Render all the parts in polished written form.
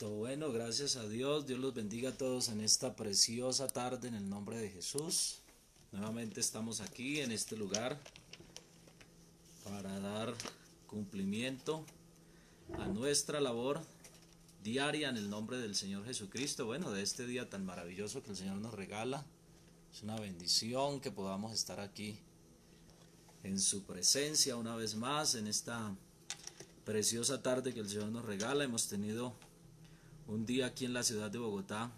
Listo, bueno, gracias a Dios. Dios los bendiga a todos en esta preciosa tarde en el nombre de Jesús. Nuevamente estamos aquí en este lugar para dar cumplimiento a nuestra labor diaria en el nombre del Señor Jesucristo. Bueno, de este día tan maravilloso que el Señor nos regala. Es una bendición que podamos estar aquí en su presencia una vez más en esta preciosa tarde que el Señor nos regala. Hemos tenido un día aquí en la ciudad de Bogotá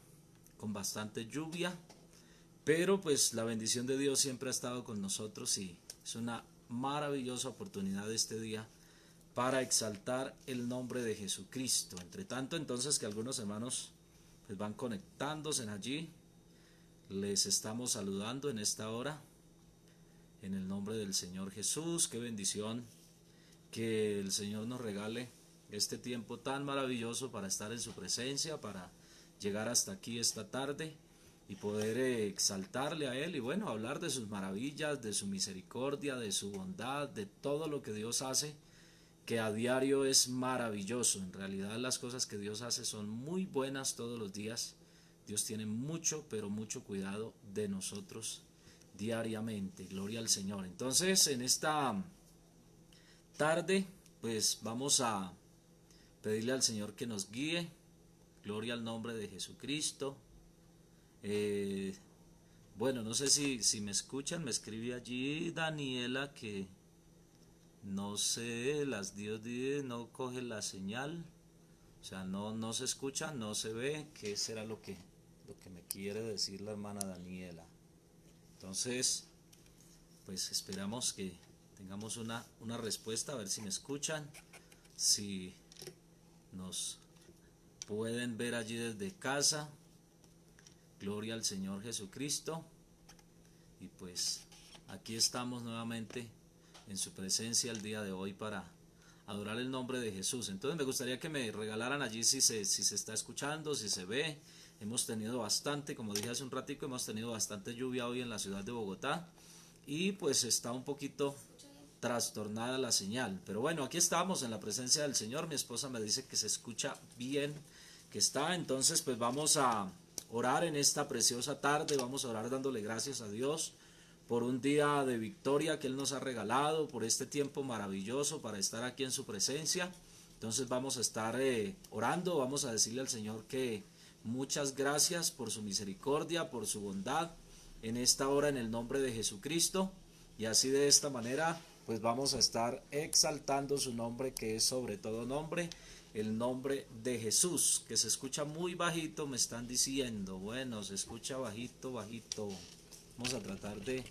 con bastante lluvia, pero pues la bendición de Dios siempre ha estado con nosotros y es una maravillosa oportunidad este día para exaltar el nombre de Jesucristo. Entre tanto, entonces, que algunos hermanos pues van conectándose allí, les estamos saludando en esta hora en el nombre del Señor Jesús. Qué bendición que el Señor nos regale este tiempo tan maravilloso para estar en su presencia, para llegar hasta aquí esta tarde y poder exaltarle a Él y bueno, hablar de sus maravillas, de su misericordia, de su bondad, de todo lo que Dios hace, que a diario es maravilloso. En realidad las cosas que Dios hace son muy buenas todos los días. Dios tiene mucho, pero mucho cuidado de nosotros diariamente. Gloria al Señor. Entonces, en esta tarde, pues vamos a pedirle al Señor que nos guíe. Gloria al nombre de Jesucristo. Bueno, no sé si me escuchan. Me escribe allí Daniela que no sé, las Dios no coge la señal. O sea, no se escucha, no se ve. ¿Qué será lo que me quiere decir la hermana Daniela? Entonces, pues esperamos que tengamos una respuesta, a ver si me escuchan, si nos pueden ver allí desde casa. Gloria al Señor Jesucristo. Y pues aquí estamos nuevamente en su presencia el día de hoy para adorar el nombre de Jesús. Entonces me gustaría que me regalaran allí si se está escuchando, si se ve. Hemos tenido bastante, como dije hace un ratico, hemos tenido bastante lluvia hoy en la ciudad de Bogotá y pues está un poquito trastornada la señal. Pero bueno, aquí estamos en la presencia del Señor. Mi esposa me dice que se escucha bien, que está. Entonces pues vamos a orar en esta preciosa tarde. Vamos a orar dándole gracias a Dios por un día de victoria que Él nos ha regalado, por este tiempo maravilloso para estar aquí en su presencia. Entonces vamos a estar orando, vamos a decirle al Señor que muchas gracias por su misericordia, por su bondad en esta hora en el nombre de Jesucristo. Y así de esta manera pues vamos a estar exaltando su nombre, que es sobre todo nombre, el nombre de Jesús, que se escucha muy bajito, me están diciendo. Bueno, se escucha bajito, bajito. Vamos a tratar de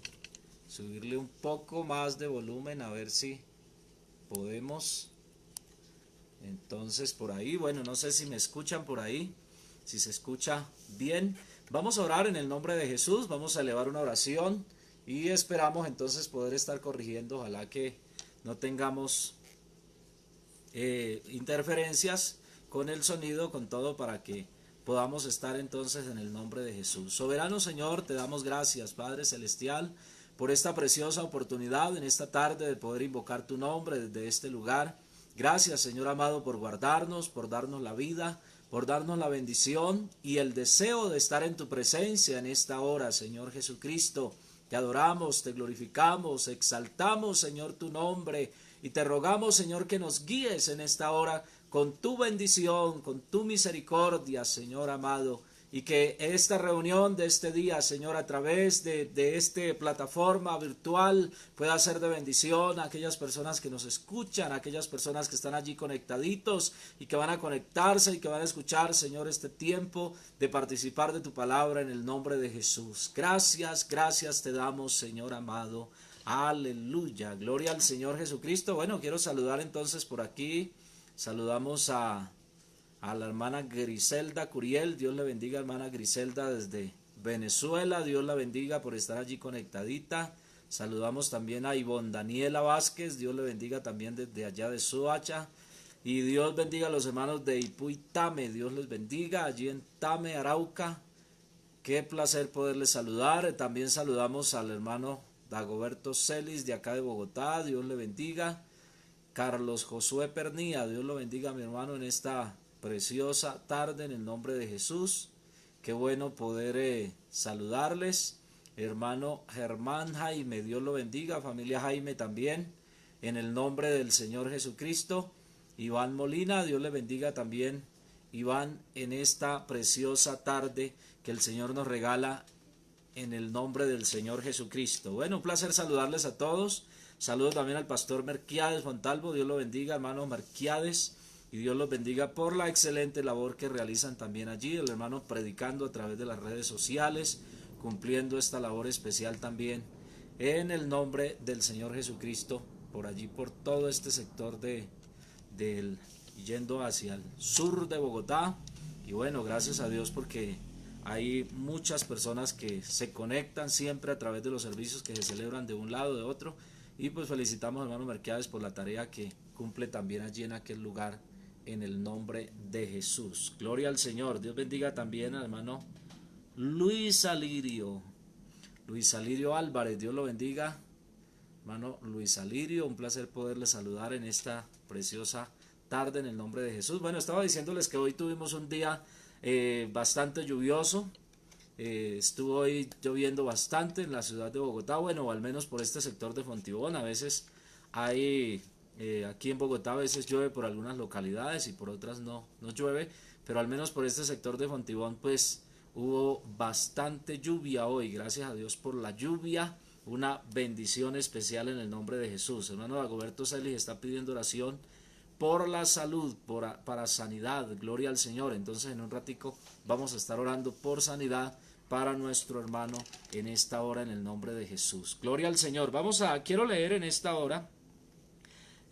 subirle un poco más de volumen a ver si podemos. Entonces por ahí, bueno, no sé si me escuchan por ahí, si se escucha bien. Vamos a orar en el nombre de Jesús, vamos a elevar una oración y esperamos entonces poder estar corrigiendo. Ojalá que no tengamos interferencias con el sonido, con todo, para que podamos estar entonces en el nombre de Jesús. Soberano Señor, te damos gracias, Padre Celestial, por esta preciosa oportunidad en esta tarde de poder invocar tu nombre desde este lugar. Gracias, Señor amado, por guardarnos, por darnos la vida, por darnos la bendición y el deseo de estar en tu presencia en esta hora, Señor Jesucristo. Te adoramos, te glorificamos, exaltamos, Señor, tu nombre y te rogamos, Señor, que nos guíes en esta hora con tu bendición, con tu misericordia, Señor amado, y que esta reunión de este día, Señor, a través de esta plataforma virtual pueda ser de bendición a aquellas personas que nos escuchan, a aquellas personas que están allí conectaditos y que van a conectarse y que van a escuchar, Señor, este tiempo de participar de tu palabra en el nombre de Jesús. Gracias, gracias te damos, Señor amado. Aleluya, gloria al Señor Jesucristo. Bueno, quiero saludar entonces por aquí. Saludamos a la hermana Griselda Curiel. Dios le bendiga, hermana Griselda, desde Venezuela. Dios la bendiga por estar allí conectadita. Saludamos también a Ivonne Daniela Vázquez. Dios le bendiga también desde allá de Soacha. Y Dios bendiga a los hermanos de Ipuy Tame. Dios les bendiga allí en Tame, Arauca. Qué placer poderles saludar. También saludamos al hermano Dagoberto Celis de acá de Bogotá. Dios le bendiga. Carlos Josué Pernía, Dios lo bendiga, mi hermano, en esta preciosa tarde en el nombre de Jesús. Qué bueno poder saludarles. Hermano Germán Jaime, Dios lo bendiga. Familia Jaime también, en el nombre del Señor Jesucristo. Iván Molina, Dios le bendiga también. Iván, en esta preciosa tarde que el Señor nos regala en el nombre del Señor Jesucristo. Bueno, un placer saludarles a todos. Saludos también al pastor Merquiades Montalvo, Dios lo bendiga, hermano Merquiades, y Dios los bendiga por la excelente labor que realizan también allí, el hermano predicando a través de las redes sociales, cumpliendo esta labor especial también en el nombre del Señor Jesucristo, por allí, por todo este sector yendo hacia el sur de Bogotá. Y bueno, gracias a Dios porque hay muchas personas que se conectan siempre a través de los servicios que se celebran de un lado de otro, y pues felicitamos al hermano Merquiades por la tarea que cumple también allí en aquel lugar en el nombre de Jesús. Gloria al Señor. Dios bendiga también al hermano Luis Alirio Álvarez, Dios lo bendiga, hermano Luis Alirio, un placer poderle saludar en esta preciosa tarde en el nombre de Jesús. Bueno, estaba diciéndoles que hoy tuvimos un día bastante lluvioso, estuvo hoy lloviendo bastante en la ciudad de Bogotá, bueno, o al menos por este sector de Fontibón. A veces hay, aquí en Bogotá a veces llueve por algunas localidades y por otras no llueve, pero al menos por este sector de Fontibón pues hubo bastante lluvia hoy. Gracias a Dios por la lluvia, una bendición especial en el nombre de Jesús. Hermano Dagoberto Celis está pidiendo oración por la salud, para sanidad. Gloria al Señor. Entonces en un ratico vamos a estar orando por sanidad para nuestro hermano en esta hora en el nombre de Jesús. Gloria al Señor. Quiero leer en esta hora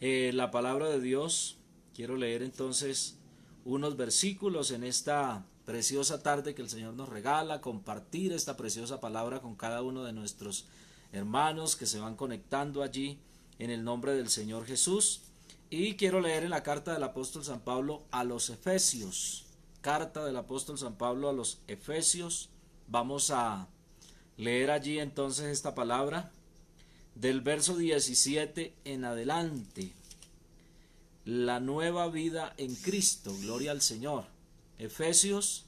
la palabra de Dios. Quiero leer entonces unos versículos en esta preciosa tarde que el Señor nos regala, compartir esta preciosa palabra con cada uno de nuestros hermanos que se van conectando allí en el nombre del Señor Jesús. Y quiero leer en la carta del apóstol San Pablo a los Efesios. Carta del apóstol San Pablo a los Efesios. Vamos a leer allí entonces esta palabra del verso 17 en adelante. La nueva vida en Cristo. Gloria al Señor. Efesios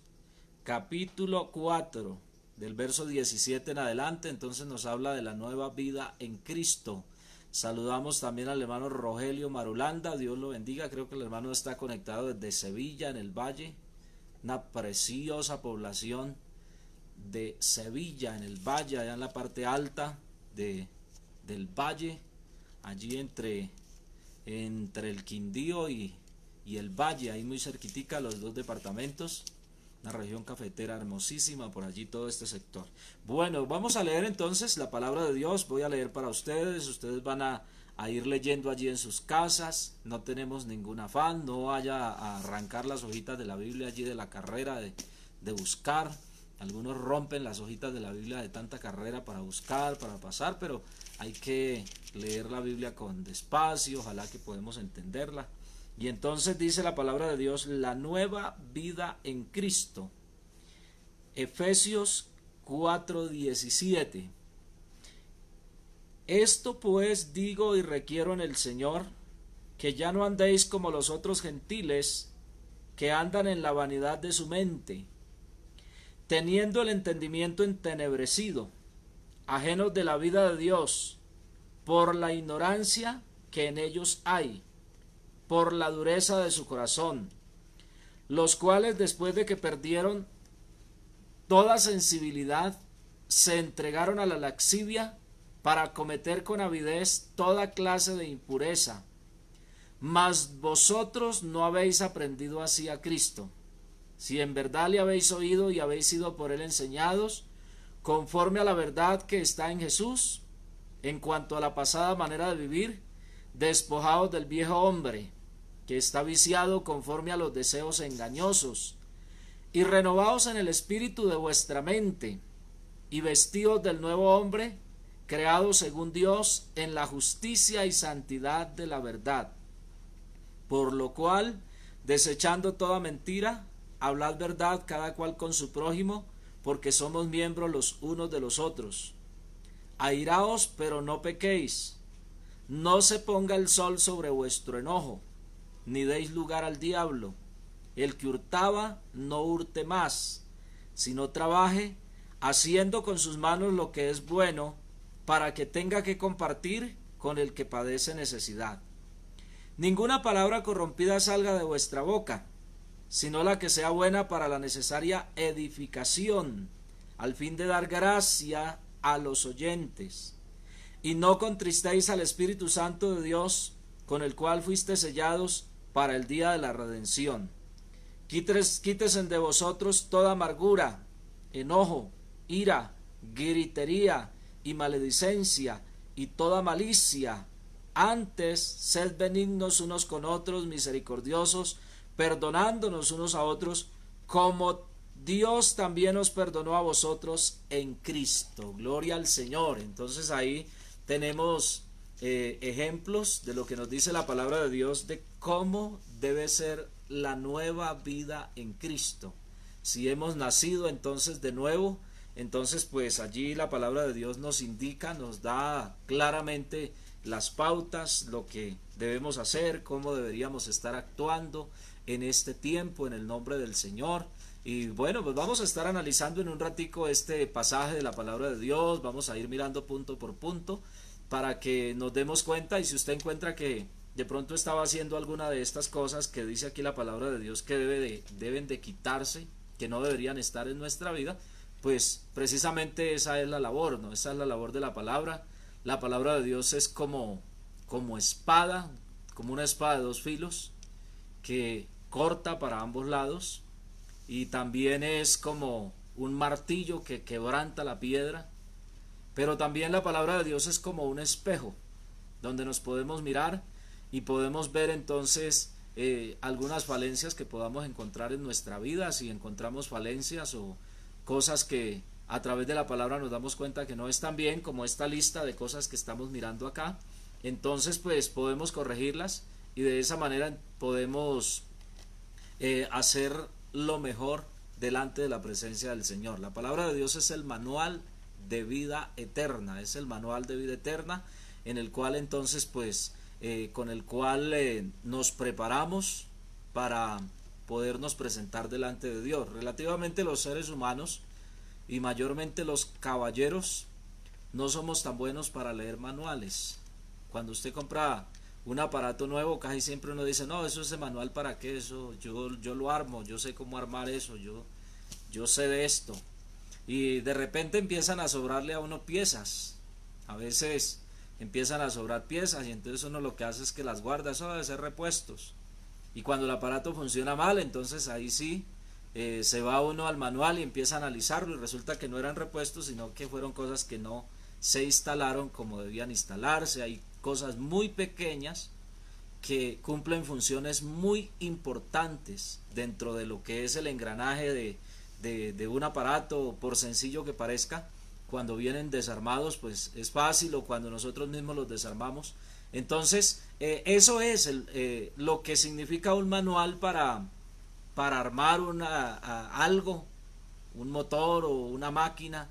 capítulo 4 del verso 17 en adelante. Entonces nos habla de la nueva vida en Cristo. Saludamos también al hermano Rogelio Marulanda, Dios lo bendiga. Creo que el hermano está conectado desde Sevilla, en el Valle, una preciosa población de Sevilla, en el Valle, allá en la parte alta del Valle, allí entre el Quindío y el Valle, ahí muy cerquitica, los dos departamentos, una región cafetera hermosísima por allí, todo este sector. Bueno, vamos a leer entonces la palabra de Dios. Voy a leer para ustedes van a ir leyendo allí en sus casas. No tenemos ningún afán, no vaya a arrancar las hojitas de la Biblia allí de la carrera de buscar. Algunos rompen las hojitas de la Biblia de tanta carrera para buscar, para pasar, pero hay que leer la Biblia con despacio, ojalá que podamos entenderla. Y entonces dice la palabra de Dios, la nueva vida en Cristo. Efesios 4:17. Esto pues digo y requiero en el Señor, que ya no andéis como los otros gentiles, que andan en la vanidad de su mente, teniendo el entendimiento entenebrecido, ajenos de la vida de Dios, por la ignorancia que en ellos hay, por la dureza de su corazón, los cuales después de que perdieron toda sensibilidad, se entregaron a la laxivia para cometer con avidez toda clase de impureza. Mas vosotros no habéis aprendido así a Cristo, si en verdad le habéis oído y habéis sido por él enseñados, conforme a la verdad que está en Jesús, en cuanto a la pasada manera de vivir, despojados del viejo hombre, que está viciado conforme a los deseos engañosos, y renovaos en el espíritu de vuestra mente, y vestidos del nuevo hombre, creado según Dios en la justicia y santidad de la verdad. Por lo cual, desechando toda mentira, hablad verdad cada cual con su prójimo, porque somos miembros los unos de los otros. Airaos, pero no pequéis. No se ponga el sol sobre vuestro enojo, ni deis lugar al diablo. El que hurtaba, no hurte más, sino trabaje, haciendo con sus manos lo que es bueno, para que tenga que compartir con el que padece necesidad. Ninguna palabra corrompida salga de vuestra boca, sino la que sea buena para la necesaria edificación, al fin de dar gracia a los oyentes. Y no contristéis al Espíritu Santo de Dios, con el cual fuiste sellados para el día de la redención. Quítesen de vosotros toda amargura, enojo, ira, gritería y maledicencia y toda malicia. Antes, sed benignos unos con otros, misericordiosos, perdonándonos unos a otros, como Dios también os perdonó a vosotros en Cristo. Gloria al Señor. Entonces ahí tenemos ejemplos de lo que nos dice la palabra de Dios de cómo debe ser la nueva vida en Cristo. Si hemos nacido entonces de nuevo, entonces pues allí la palabra de Dios nos indica, nos da claramente las pautas, lo que debemos hacer, cómo deberíamos estar actuando en este tiempo en el nombre del Señor. Y bueno, pues vamos a estar analizando en un ratico este pasaje de la palabra de Dios, vamos a ir mirando punto por punto para que nos demos cuenta, y si usted encuentra que de pronto estaba haciendo alguna de estas cosas que dice aquí la palabra de Dios que deben de quitarse, que no deberían estar en nuestra vida, pues precisamente esa es la labor, ¿no? Esa es la labor de la palabra. La palabra de Dios es como espada, como una espada de dos filos, que corta para ambos lados, y también es como un martillo que quebranta la piedra, pero también la palabra de Dios es como un espejo, donde nos podemos mirar y podemos ver entonces algunas falencias que podamos encontrar en nuestra vida. Si encontramos falencias o cosas que a través de la palabra nos damos cuenta que no están bien, como esta lista de cosas que estamos mirando acá, entonces pues podemos corregirlas y de esa manera podemos hacer lo mejor delante de la presencia del Señor. La palabra de Dios es el manual de vida eterna, es el manual de vida eterna en el cual entonces pues con el cual nos preparamos para podernos presentar delante de Dios. Relativamente los seres humanos y mayormente los caballeros no somos tan buenos para leer manuales. Cuando usted compra un aparato nuevo, casi siempre uno dice, no, eso es de manual, ¿para qué? Eso yo lo armo, yo sé cómo armar eso, yo sé de esto. Y de repente empiezan a sobrarle a uno piezas. A veces empiezan a sobrar piezas y entonces uno lo que hace es que las guarda, eso debe ser repuestos. Y cuando el aparato funciona mal, entonces ahí sí se va uno al manual y empieza a analizarlo y resulta que no eran repuestos, sino que fueron cosas que no se instalaron como debían instalarse. Hay cosas muy pequeñas que cumplen funciones muy importantes dentro de lo que es el engranaje de un aparato, por sencillo que parezca. Cuando vienen desarmados pues es fácil, o cuando nosotros mismos los desarmamos. Entonces eso es lo que significa un manual para armar algo, un motor o una máquina.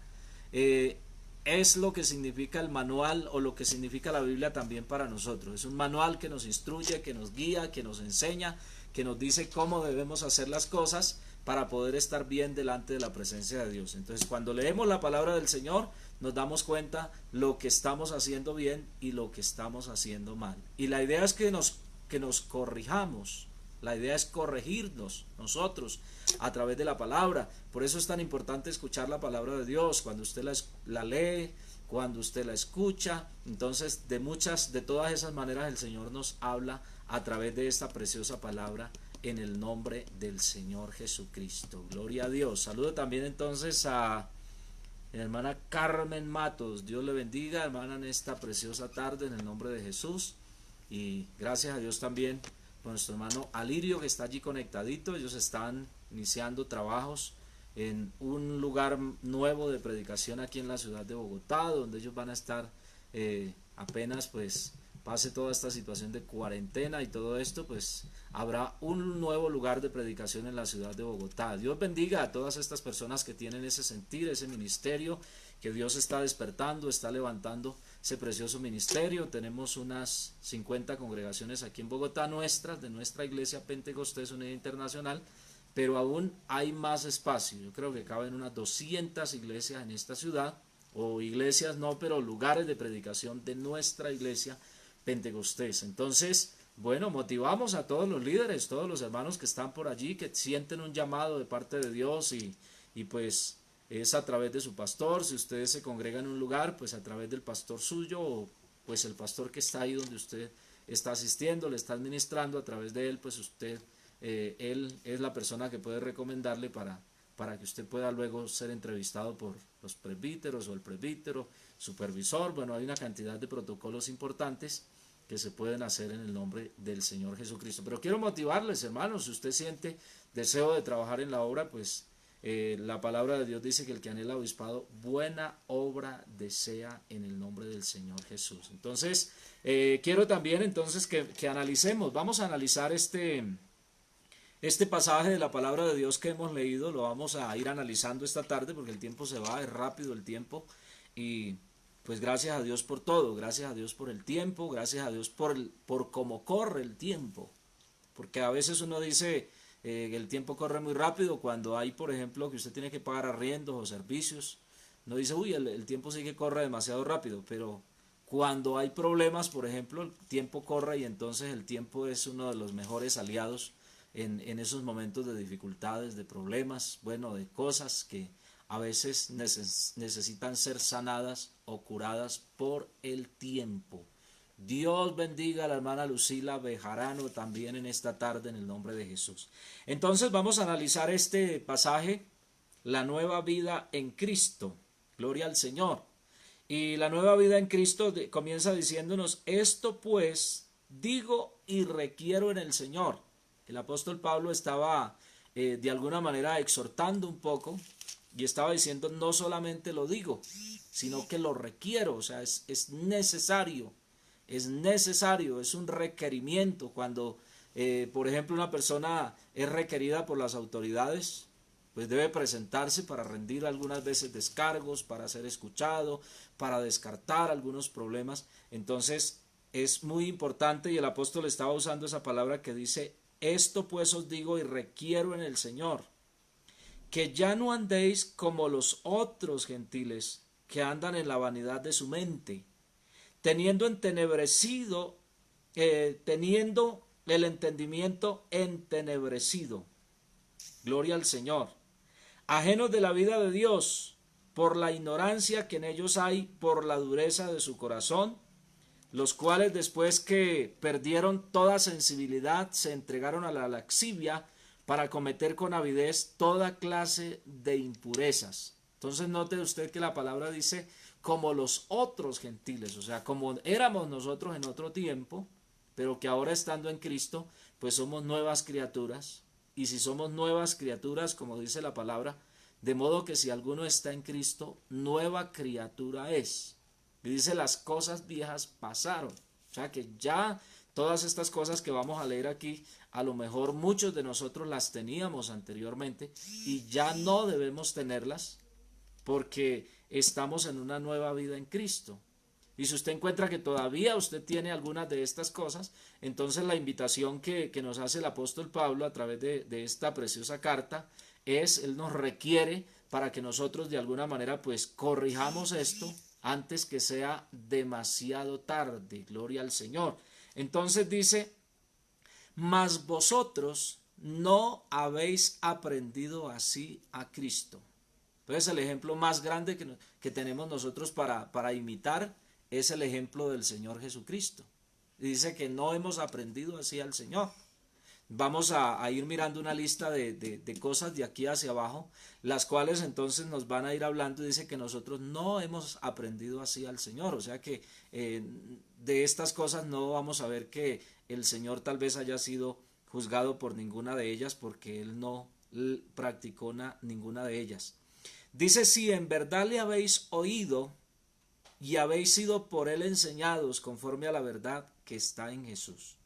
Es lo que significa el manual, o lo que significa la Biblia también para nosotros. Es un manual que nos instruye, que nos guía, que nos enseña, que nos dice cómo debemos hacer las cosas para poder estar bien delante de la presencia de Dios. Entonces cuando leemos la palabra del Señor nos damos cuenta lo que estamos haciendo bien y lo que estamos haciendo mal. Y la idea es que nos corrijamos. La idea es corregirnos nosotros a través de la palabra. Por eso es tan importante escuchar la palabra de Dios. Cuando usted la lee, cuando usted la escucha, entonces de todas esas maneras el Señor nos habla a través de esta preciosa palabra en el nombre del Señor Jesucristo. Gloria a Dios. Saludo también entonces a la hermana Carmen Matos. Dios le bendiga, hermana, en esta preciosa tarde en el nombre de Jesús. Y gracias a Dios también por nuestro hermano Alirio, que está allí conectadito. Ellos están iniciando trabajos en un lugar nuevo de predicación aquí en la ciudad de Bogotá, donde ellos van a estar apenas pues pase toda esta situación de cuarentena y todo esto, pues habrá un nuevo lugar de predicación en la ciudad de Bogotá. Dios bendiga a todas estas personas que tienen ese sentir, ese ministerio que Dios está despertando, está levantando ese precioso ministerio. Tenemos unas 50 congregaciones aquí en Bogotá de nuestra iglesia Pentecostés Unida Internacional, pero aún hay más espacio. Yo creo que caben unas 200 iglesias en esta ciudad, o iglesias no, pero lugares de predicación de nuestra iglesia Pentecostés. Entonces, bueno, motivamos a todos los líderes, todos los hermanos que están por allí, que sienten un llamado de parte de Dios y pues es a través de su pastor. Si ustedes se congregan en un lugar, pues a través del pastor suyo, o pues el pastor que está ahí donde usted está asistiendo, le está administrando, a través de él, pues usted, él es la persona que puede recomendarle para que usted pueda luego ser entrevistado por los presbíteros o el presbítero, supervisor. Bueno, hay una cantidad de protocolos importantes que se pueden hacer en el nombre del Señor Jesucristo. Pero quiero motivarles, hermanos, si usted siente deseo de trabajar en la obra, pues la palabra de Dios dice que el que anhela obispado, buena obra desea en el nombre del Señor Jesús. Entonces, quiero también entonces que analicemos, vamos a analizar este pasaje de la palabra de Dios que hemos leído. Lo vamos a ir analizando esta tarde porque el tiempo se va, es rápido el tiempo, y pues gracias a Dios por todo, gracias a Dios por el tiempo, gracias a Dios por cómo corre el tiempo, porque a veces uno dice que el tiempo corre muy rápido cuando hay, por ejemplo, que usted tiene que pagar arriendos o servicios. No dice, uy, el tiempo sí que corre demasiado rápido, pero cuando hay problemas, por ejemplo, el tiempo corre, y entonces el tiempo es uno de los mejores aliados en esos momentos de dificultades, de problemas, bueno, de cosas que a veces necesitan ser sanadas o curadas por el tiempo. Dios bendiga a la hermana Lucila Bejarano también en esta tarde en el nombre de Jesús. Entonces vamos a analizar este pasaje, la nueva vida en Cristo. Gloria al Señor. Y la nueva vida en Cristo comienza diciéndonos: esto pues digo y requiero en el Señor. El apóstol Pablo estaba de alguna manera exhortando un poco y estaba diciendo, no solamente lo digo, sino que lo requiero. O sea, es necesario, es un requerimiento. Cuando, por ejemplo, una persona es requerida por las autoridades, pues debe presentarse para rendir algunas veces descargos, para ser escuchado, para descartar algunos problemas. Entonces es muy importante, y el apóstol estaba usando esa palabra que dice: esto pues os digo y requiero en el Señor, que ya no andéis como los otros gentiles, que andan en la vanidad de su mente, teniendo el entendimiento entenebrecido. Gloria al Señor. Ajenos de la vida de Dios, por la ignorancia que en ellos hay, por la dureza de su corazón, los cuales después que perdieron toda sensibilidad se entregaron a la laxivia para cometer con avidez toda clase de impurezas. Entonces note usted que la palabra dice como los otros gentiles, o sea, como éramos nosotros en otro tiempo, pero que ahora estando en Cristo, pues somos nuevas criaturas. Y si somos nuevas criaturas, como dice la palabra, de modo que si alguno está en Cristo, nueva criatura es. Y dice, las cosas viejas pasaron. O sea que ya todas estas cosas que vamos a leer aquí, a lo mejor muchos de nosotros las teníamos anteriormente y ya no debemos tenerlas porque estamos en una nueva vida en Cristo. Y si usted encuentra que todavía usted tiene algunas de estas cosas, entonces la invitación que nos hace el apóstol Pablo a través de esta preciosa carta es, él nos requiere para que nosotros de alguna manera pues corrijamos esto antes que sea demasiado tarde. Gloria al Señor. Entonces dice, mas vosotros no habéis aprendido así a Cristo. Entonces el ejemplo más grande que tenemos nosotros para imitar es el ejemplo del Señor Jesucristo. Y dice que no hemos aprendido así al Señor. Vamos a ir mirando una lista de cosas de aquí hacia abajo, las cuales entonces nos van a ir hablando, y dice que nosotros no hemos aprendido así al Señor. O sea que de estas cosas no vamos a ver que el Señor tal vez haya sido juzgado por ninguna de ellas, porque Él no practicó ninguna de ellas. Dice, si en verdad le habéis oído y habéis sido por Él enseñados conforme a la verdad que está en Jesús.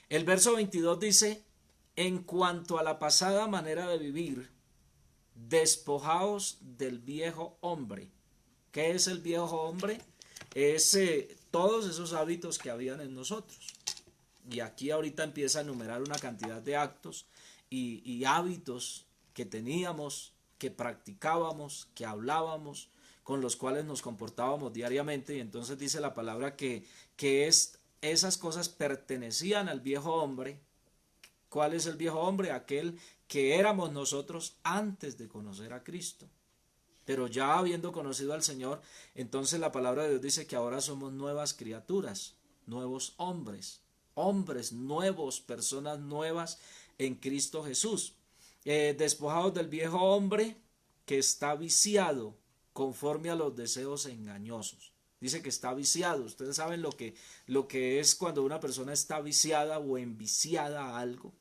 El verso 22 dice, en cuanto a la pasada manera de vivir, despojaos del viejo hombre. ¿Qué es el viejo hombre? es todos esos hábitos que habían en nosotros. Y aquí ahorita empieza a enumerar una cantidad de actos y hábitos que teníamos, que practicábamos, que hablábamos, con los cuales nos comportábamos diariamente. Y entonces dice la palabra que esas cosas pertenecían al viejo hombre. ¿Cuál es el viejo hombre? Aquel que éramos nosotros antes de conocer a Cristo. Pero ya habiendo conocido al Señor, entonces la palabra de Dios dice que ahora somos nuevas criaturas, nuevos hombres, hombres nuevos, personas nuevas en Cristo Jesús. Despojados del viejo hombre que está viciado conforme a los deseos engañosos. Dice que está viciado. Ustedes saben lo que es cuando una persona está viciada o enviciada a algo.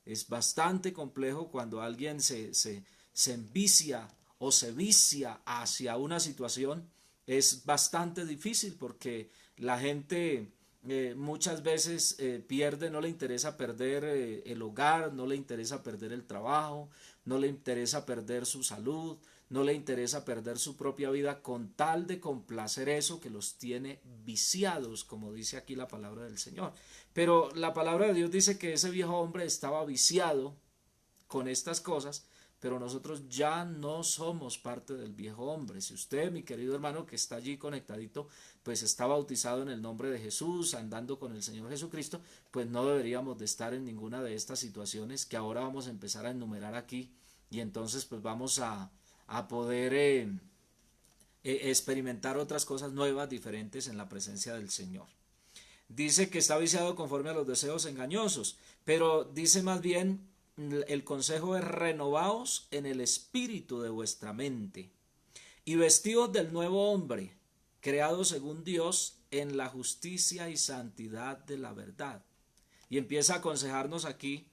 Es bastante complejo cuando alguien se envicia o se vicia hacia una situación. Es bastante difícil porque la gente muchas veces pierde, no le interesa perder el hogar, no le interesa perder el trabajo, no le interesa perder su salud, no le interesa perder su propia vida con tal de complacer eso que los tiene viciados, como dice aquí la palabra del Señor. Pero la palabra de Dios dice que ese viejo hombre estaba viciado con estas cosas, pero nosotros ya no somos parte del viejo hombre. Si usted, mi querido hermano que está allí conectadito, pues está bautizado en el nombre de Jesús, andando con el Señor Jesucristo, pues no deberíamos de estar en ninguna de estas situaciones que ahora vamos a empezar a enumerar aquí, y entonces pues vamos a poder experimentar otras cosas nuevas, diferentes en la presencia del Señor. Dice que está viciado conforme a los deseos engañosos, pero dice más bien, el consejo es renovaos en el espíritu de vuestra mente y vestidos del nuevo hombre, creado según Dios en la justicia y santidad de la verdad. Y empieza a aconsejarnos aquí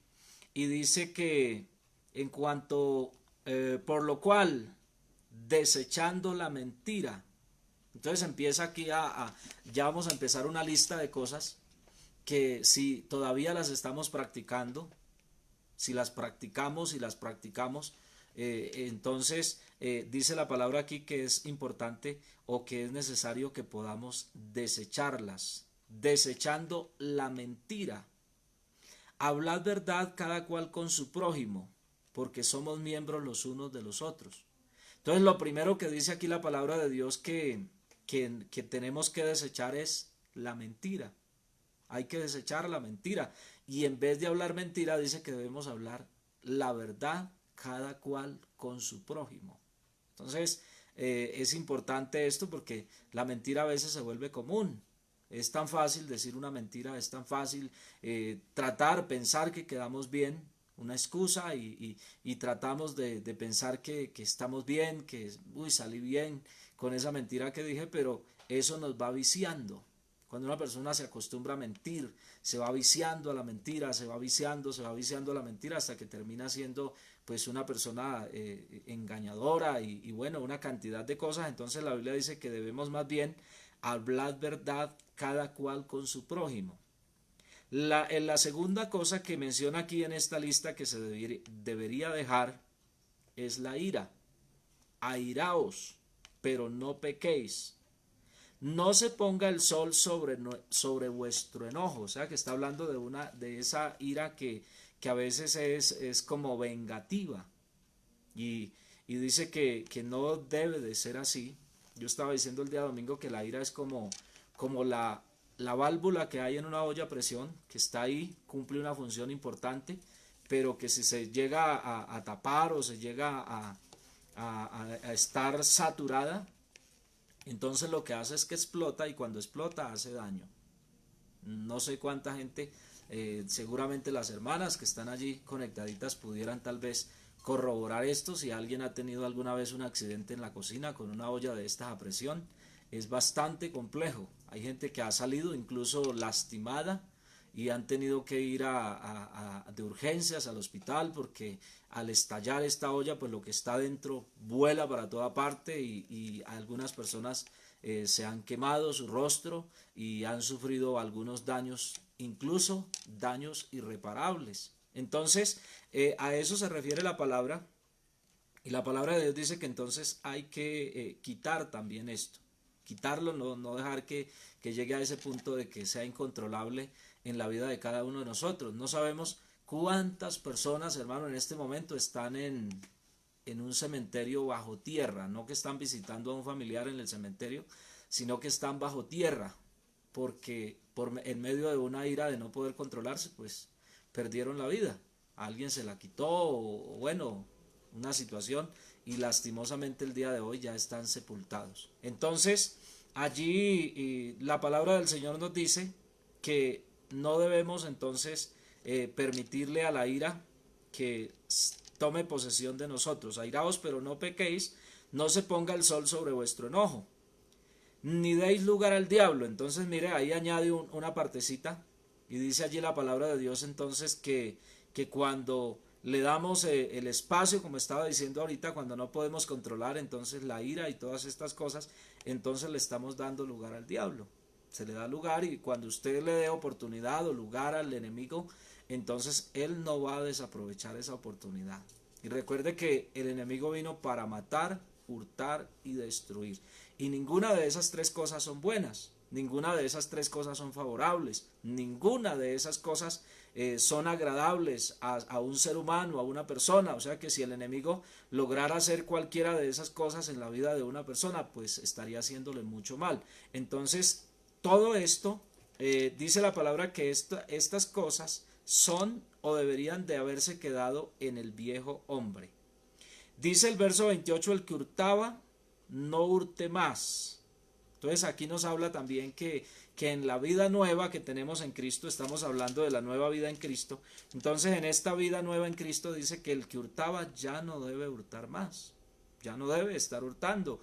y dice que en cuanto, por lo cual, desechando la mentira. Entonces empieza aquí ya vamos a empezar una lista de cosas que si todavía las estamos practicando, si las practicamos y las practicamos, entonces dice la palabra aquí que es importante o que es necesario que podamos desecharlas, desechando la mentira. Hablad verdad cada cual con su prójimo, porque somos miembros los unos de los otros. Entonces lo primero que dice aquí la palabra de Dios que tenemos que desechar es la mentira. Hay que desechar la mentira. Y en vez de hablar mentira, dice que debemos hablar la verdad, cada cual con su prójimo. Entonces, es importante esto porque la mentira a veces se vuelve común. Es tan fácil decir una mentira, es tan fácil pensar que quedamos bien, una excusa y tratamos de pensar que estamos bien, que salí bien con esa mentira que dije, pero eso nos va viciando. Cuando una persona se acostumbra a mentir, se va viciando a la mentira, se va viciando a la mentira hasta que termina siendo pues una persona engañadora y bueno, una cantidad de cosas. Entonces la Biblia dice que debemos más bien hablar verdad cada cual con su prójimo. La segunda cosa que menciona aquí en esta lista que se debería dejar es la ira. Airaos, pero no pequéis. No se ponga el sol sobre vuestro enojo. O sea que está hablando de esa ira que a veces es como vengativa. Y dice que no debe de ser así. Yo estaba diciendo el día domingo que la ira es como la válvula que hay en una olla a presión, que está ahí, cumple una función importante, pero que si se llega a tapar o se llega a estar saturada, entonces lo que hace es que explota, y cuando explota hace daño. No sé cuánta gente, seguramente las hermanas que están allí conectaditas pudieran tal vez corroborar esto. Si alguien ha tenido alguna vez un accidente en la cocina con una olla de estas a presión, es bastante complejo. Hay gente que ha salido incluso lastimada y han tenido que ir de urgencias al hospital porque al estallar esta olla, pues lo que está dentro vuela para toda parte y algunas personas se han quemado su rostro y han sufrido algunos daños, incluso daños irreparables. Entonces, a eso se refiere la palabra, y la palabra de Dios dice que entonces hay que quitar también esto. quitarlo, no dejar que llegue a ese punto de que sea incontrolable en la vida de cada uno de nosotros. No sabemos cuántas personas, hermano, en este momento están en un cementerio bajo tierra, no que están visitando a un familiar en el cementerio, sino que están bajo tierra, porque en medio de una ira de no poder controlarse, pues perdieron la vida. A alguien se la quitó, o bueno, una situación, y lastimosamente el día de hoy ya están sepultados. Entonces, allí la palabra del Señor nos dice que no debemos entonces permitirle a la ira que tome posesión de nosotros. Airaos, pero no pequéis, no se ponga el sol sobre vuestro enojo, ni deis lugar al diablo. Entonces, mire, ahí añade una partecita, y dice allí la palabra de Dios entonces que cuando le damos el espacio, como estaba diciendo ahorita, cuando no podemos controlar entonces la ira y todas estas cosas, entonces le estamos dando lugar al diablo. Se le da lugar, y cuando usted le dé oportunidad o lugar al enemigo, entonces él no va a desaprovechar esa oportunidad. Y recuerde que el enemigo vino para matar, hurtar y destruir. Y ninguna de esas tres cosas son buenas, ninguna de esas tres cosas son favorables, ninguna de esas cosas son agradables a un ser humano, a una persona. O sea que si el enemigo lograra hacer cualquiera de esas cosas en la vida de una persona, pues estaría haciéndole mucho mal. Entonces, todo esto, dice la palabra que estas cosas son o deberían de haberse quedado en el viejo hombre. Dice el verso 28, el que hurtaba, no hurte más. Entonces aquí nos habla también que en la vida nueva que tenemos en Cristo, estamos hablando de la nueva vida en Cristo, entonces en esta vida nueva en Cristo dice que el que hurtaba ya no debe hurtar más, ya no debe estar hurtando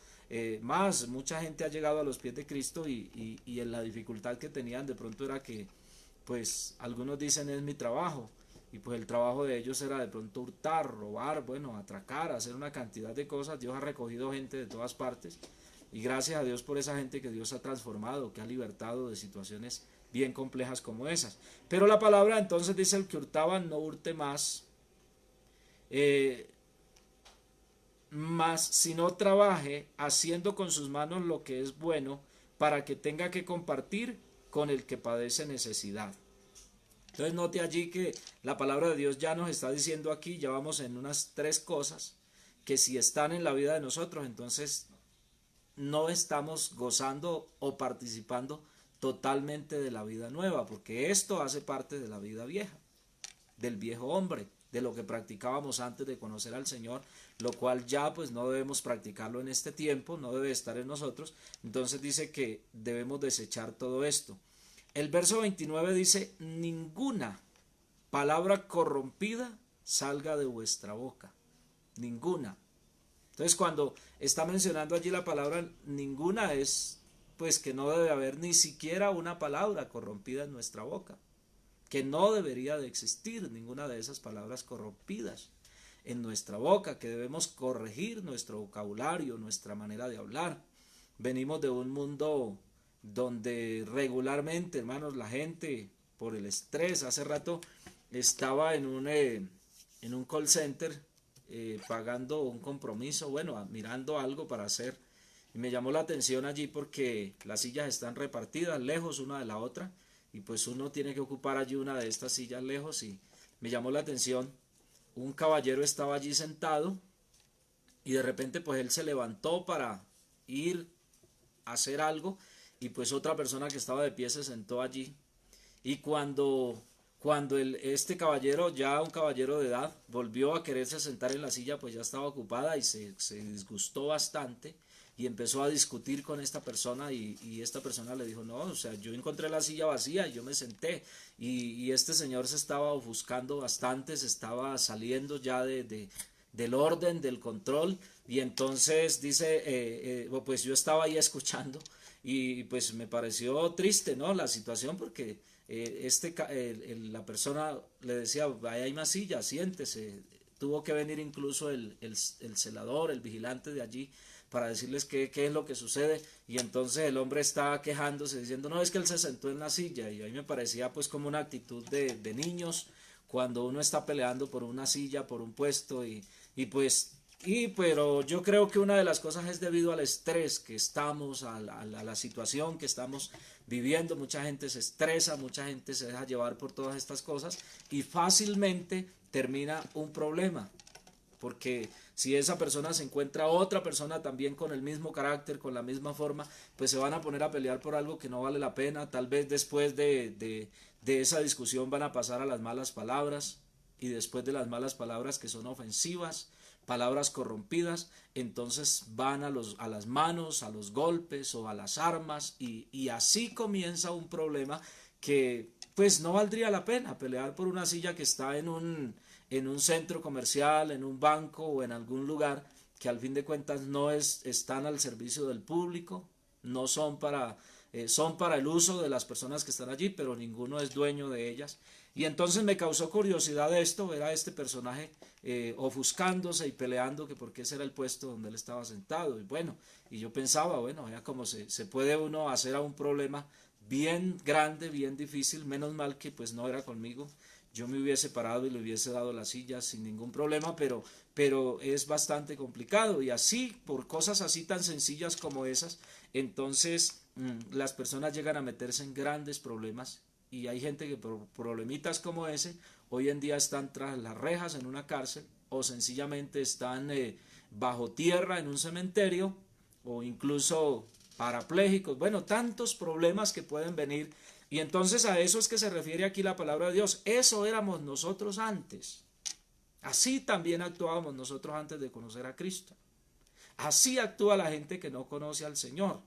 más. Mucha gente ha llegado a los pies de Cristo y en la dificultad que tenían de pronto era que, pues algunos dicen es mi trabajo, y pues el trabajo de ellos era de pronto hurtar, robar, bueno, atracar, hacer una cantidad de cosas. Dios ha recogido gente de todas partes, y gracias a Dios por esa gente que Dios ha transformado, que ha libertado de situaciones bien complejas como esas. Pero la palabra entonces dice, el que hurtaba no hurte más, mas si no trabaje haciendo con sus manos lo que es bueno, para que tenga que compartir con el que padece necesidad. Entonces note allí que la palabra de Dios ya nos está diciendo aquí, ya vamos en unas tres cosas que si están en la vida de nosotros, entonces no estamos gozando o participando totalmente de la vida nueva, porque esto hace parte de la vida vieja, del viejo hombre, de lo que practicábamos antes de conocer al Señor, lo cual ya pues no debemos practicarlo en este tiempo, no debe estar en nosotros. Entonces dice que debemos desechar todo esto. El verso 29 dice, ninguna palabra corrompida salga de vuestra boca, ninguna. Entonces cuando está mencionando allí la palabra ninguna, es pues que no debe haber ni siquiera una palabra corrompida en nuestra boca, que no debería de existir ninguna de esas palabras corrompidas en nuestra boca, que debemos corregir nuestro vocabulario, nuestra manera de hablar. Venimos de un mundo donde regularmente, hermanos, la gente por el estrés, hace rato estaba en un call center pagando un compromiso, bueno, mirando algo para hacer, y me llamó la atención allí porque las sillas están repartidas lejos una de la otra, y pues uno tiene que ocupar allí una de estas sillas lejos, y me llamó la atención, un caballero estaba allí sentado, y de repente pues él se levantó para ir a hacer algo, y pues otra persona que estaba de pie se sentó allí, y cuando este caballero, ya un caballero de edad, volvió a quererse sentar en la silla, pues ya estaba ocupada, y se disgustó bastante y empezó a discutir con esta persona, y esta persona le dijo, no, o sea, yo encontré la silla vacía y yo me senté, y este señor se estaba ofuscando bastante, se estaba saliendo ya del orden, del control, y entonces dice, pues yo estaba ahí escuchando, y pues me pareció triste, ¿no?, la situación, porque la persona le decía, ahí hay más sillas, siéntese. Tuvo que venir incluso el celador, el vigilante de allí, para decirles qué es lo que sucede, y entonces el hombre estaba quejándose diciendo, no, es que él se sentó en la silla, y a mí me parecía pues como una actitud de niños cuando uno está peleando por una silla, por un puesto, y pues Pero yo creo que una de las cosas es debido al estrés que estamos, a la situación que estamos viviendo. Mucha gente se estresa, mucha gente se deja llevar por todas estas cosas y fácilmente termina un problema. Porque si esa persona se encuentra otra persona también con el mismo carácter, con la misma forma, pues se van a poner a pelear por algo que no vale la pena. Tal vez después de esa discusión van a pasar a las malas palabras, y después de las malas palabras, que son ofensivas, palabras corrompidas, entonces van a las manos, a los golpes o a las armas, y así comienza un problema que pues no valdría la pena pelear por una silla que está en un centro comercial, en un banco o en algún lugar que al fin de cuentas están al servicio del público, no son son para el uso de las personas que están allí, pero ninguno es dueño de ellas. Y entonces me causó curiosidad esto, ver a este personaje ofuscándose y peleando que porque ese era el puesto donde él estaba sentado. Y bueno, y yo pensaba, bueno, ya como se puede uno hacer a un problema bien grande, bien difícil. Menos mal que pues no era conmigo. Yo me hubiese parado y le hubiese dado la silla sin ningún problema, pero es bastante complicado. Y así, por cosas así tan sencillas como esas, entonces las personas llegan a meterse en grandes problemas. Y hay gente que por problemitas como ese, hoy en día están tras las rejas en una cárcel, o sencillamente están bajo tierra en un cementerio, o incluso parapléjicos. Bueno, tantos problemas que pueden venir. Y entonces a eso es que se refiere aquí la palabra de Dios. Eso éramos nosotros antes. Así también actuábamos nosotros antes de conocer a Cristo. Así actúa la gente que no conoce al Señor.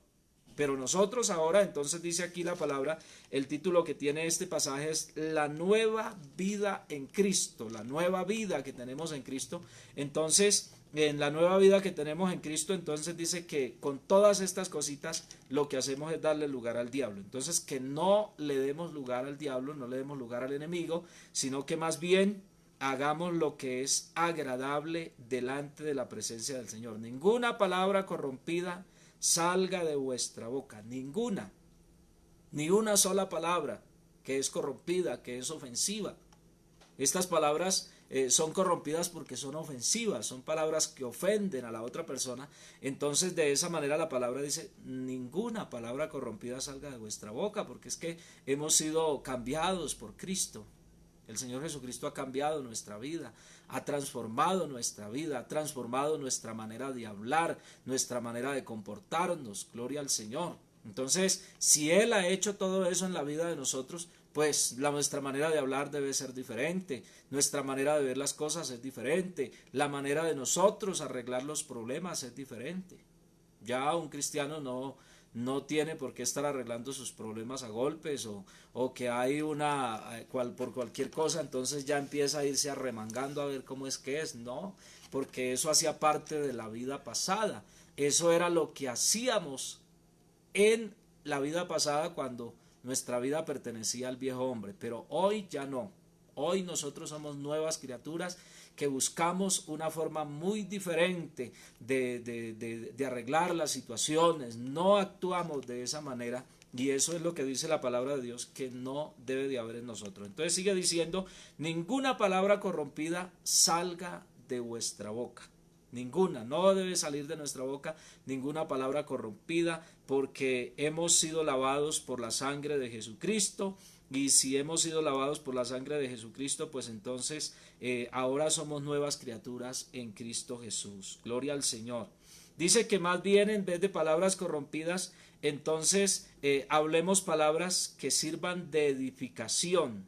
Pero nosotros ahora, entonces dice aquí la palabra, el título que tiene este pasaje es la nueva vida en Cristo, la nueva vida que tenemos en Cristo. Entonces, en la nueva vida que tenemos en Cristo, entonces dice que con todas estas cositas lo que hacemos es darle lugar al diablo. Entonces, que no le demos lugar al diablo, no le demos lugar al enemigo, sino que más bien hagamos lo que es agradable delante de la presencia del Señor. Ninguna palabra corrompida salga de vuestra boca, ninguna, ni una sola palabra que es corrompida, que es ofensiva. Estas palabras son corrompidas porque son ofensivas, son palabras que ofenden a la otra persona. Entonces de esa manera la palabra dice, ninguna palabra corrompida salga de vuestra boca, porque es que hemos sido cambiados por Cristo. El Señor Jesucristo ha cambiado nuestra vida, ha transformado nuestra vida, ha transformado nuestra manera de hablar, nuestra manera de comportarnos. Gloria al Señor. Entonces, si Él ha hecho todo eso en la vida de nosotros, pues nuestra manera de hablar debe ser diferente, nuestra manera de ver las cosas es diferente, la manera de nosotros arreglar los problemas es diferente. Ya un cristiano no tiene por qué estar arreglando sus problemas a golpes, o que hay por cualquier cosa, entonces ya empieza a irse arremangando a ver cómo es que es. No, porque eso hacía parte de la vida pasada. Eso era lo que hacíamos en la vida pasada cuando nuestra vida pertenecía al viejo hombre, pero hoy ya no. Hoy nosotros somos nuevas criaturas que buscamos una forma muy diferente de arreglar las situaciones. No actuamos de esa manera, y eso es lo que dice la palabra de Dios que no debe de haber en nosotros. Entonces sigue diciendo, ninguna palabra corrompida salga de vuestra boca. Ninguna, no debe salir de nuestra boca ninguna palabra corrompida, porque hemos sido lavados por la sangre de Jesucristo. Y si hemos sido lavados por la sangre de Jesucristo, pues entonces ahora somos nuevas criaturas en Cristo Jesús. Gloria al Señor. Dice que más bien en vez de palabras corrompidas, entonces hablemos palabras que sirvan de edificación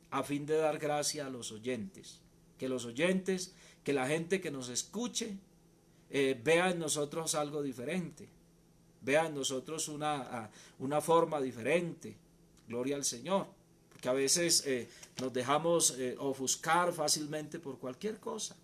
a fin de dar gracia a los oyentes. Que los oyentes, que la gente que nos escuche, vea en nosotros algo diferente, vea en nosotros una forma diferente. Gloria al Señor, porque a veces nos dejamos ofuscar fácilmente por cualquier cosa,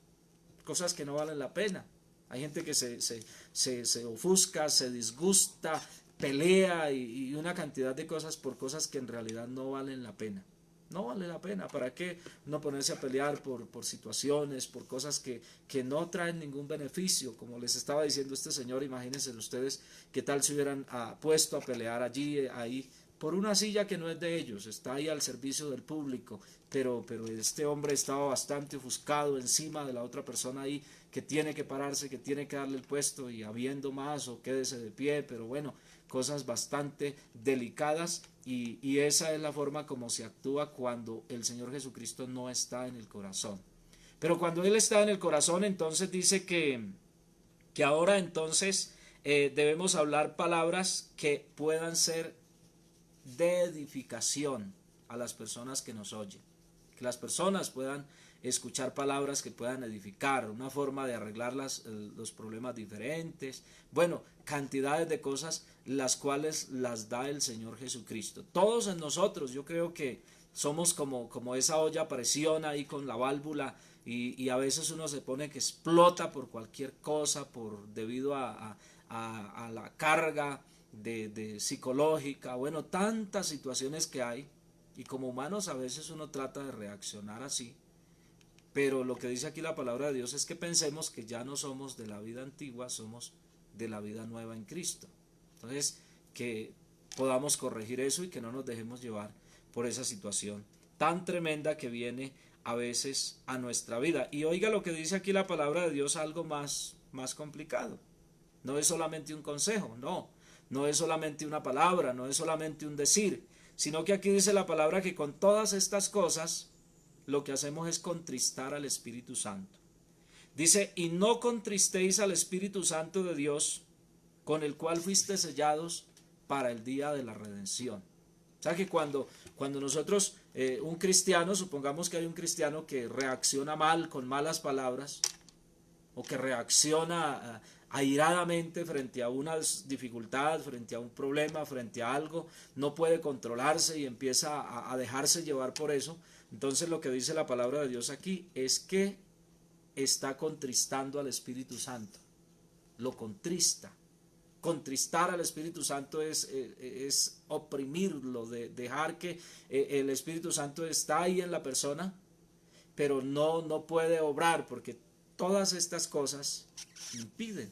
cosas que no valen la pena. Hay gente que se ofusca, se disgusta, pelea y una cantidad de cosas por cosas que en realidad no valen la pena. No vale la pena. ¿Para qué no ponerse a pelear por situaciones, por cosas que no traen ningún beneficio? Como les estaba diciendo este señor, imagínense ustedes qué tal se hubieran puesto a pelear ahí, por una silla que no es de ellos, está ahí al servicio del público, pero este hombre estaba bastante ofuscado encima de la otra persona ahí, que tiene que pararse, que tiene que darle el puesto y habiendo más o quédese de pie, pero bueno, cosas bastante delicadas y esa es la forma como se actúa cuando el Señor Jesucristo no está en el corazón. Pero cuando Él está en el corazón, entonces dice que ahora entonces debemos hablar palabras que puedan ser de edificación a las personas que nos oyen. Que las personas puedan escuchar palabras que puedan edificar, una forma de arreglar los problemas diferentes, bueno, cantidades de cosas las cuales las da el Señor Jesucristo. Todos en nosotros, yo creo que somos como esa olla a presión ahí con la válvula y a veces uno se pone que explota por cualquier cosa, debido a la carga de psicológica, bueno, tantas situaciones que hay y como humanos a veces uno trata de reaccionar así, pero lo que dice aquí la palabra de Dios es que pensemos que ya no somos de la vida antigua, somos de la vida nueva en Cristo. Entonces, que podamos corregir eso y que no nos dejemos llevar por esa situación tan tremenda que viene a veces a nuestra vida. Y oiga lo que dice aquí la palabra de Dios, algo más complicado. No es solamente un consejo, no es solamente una palabra, no es solamente un decir, sino que aquí dice la palabra que con todas estas cosas lo que hacemos es contristar al Espíritu Santo. Dice, y no contristéis al Espíritu Santo de Dios, con el cual fuiste sellados para el día de la redención. O sea que cuando nosotros, un cristiano, supongamos que hay un cristiano que reacciona mal con malas palabras, o que reacciona airadamente frente a una dificultad, frente a un problema, frente a algo, no puede controlarse y empieza a dejarse llevar por eso, entonces lo que dice la palabra de Dios aquí es que está contristando al Espíritu Santo, lo contrista. Contristar al Espíritu Santo es oprimirlo, dejar que el Espíritu Santo está ahí en la persona, pero no puede obrar porque todas estas cosas impiden,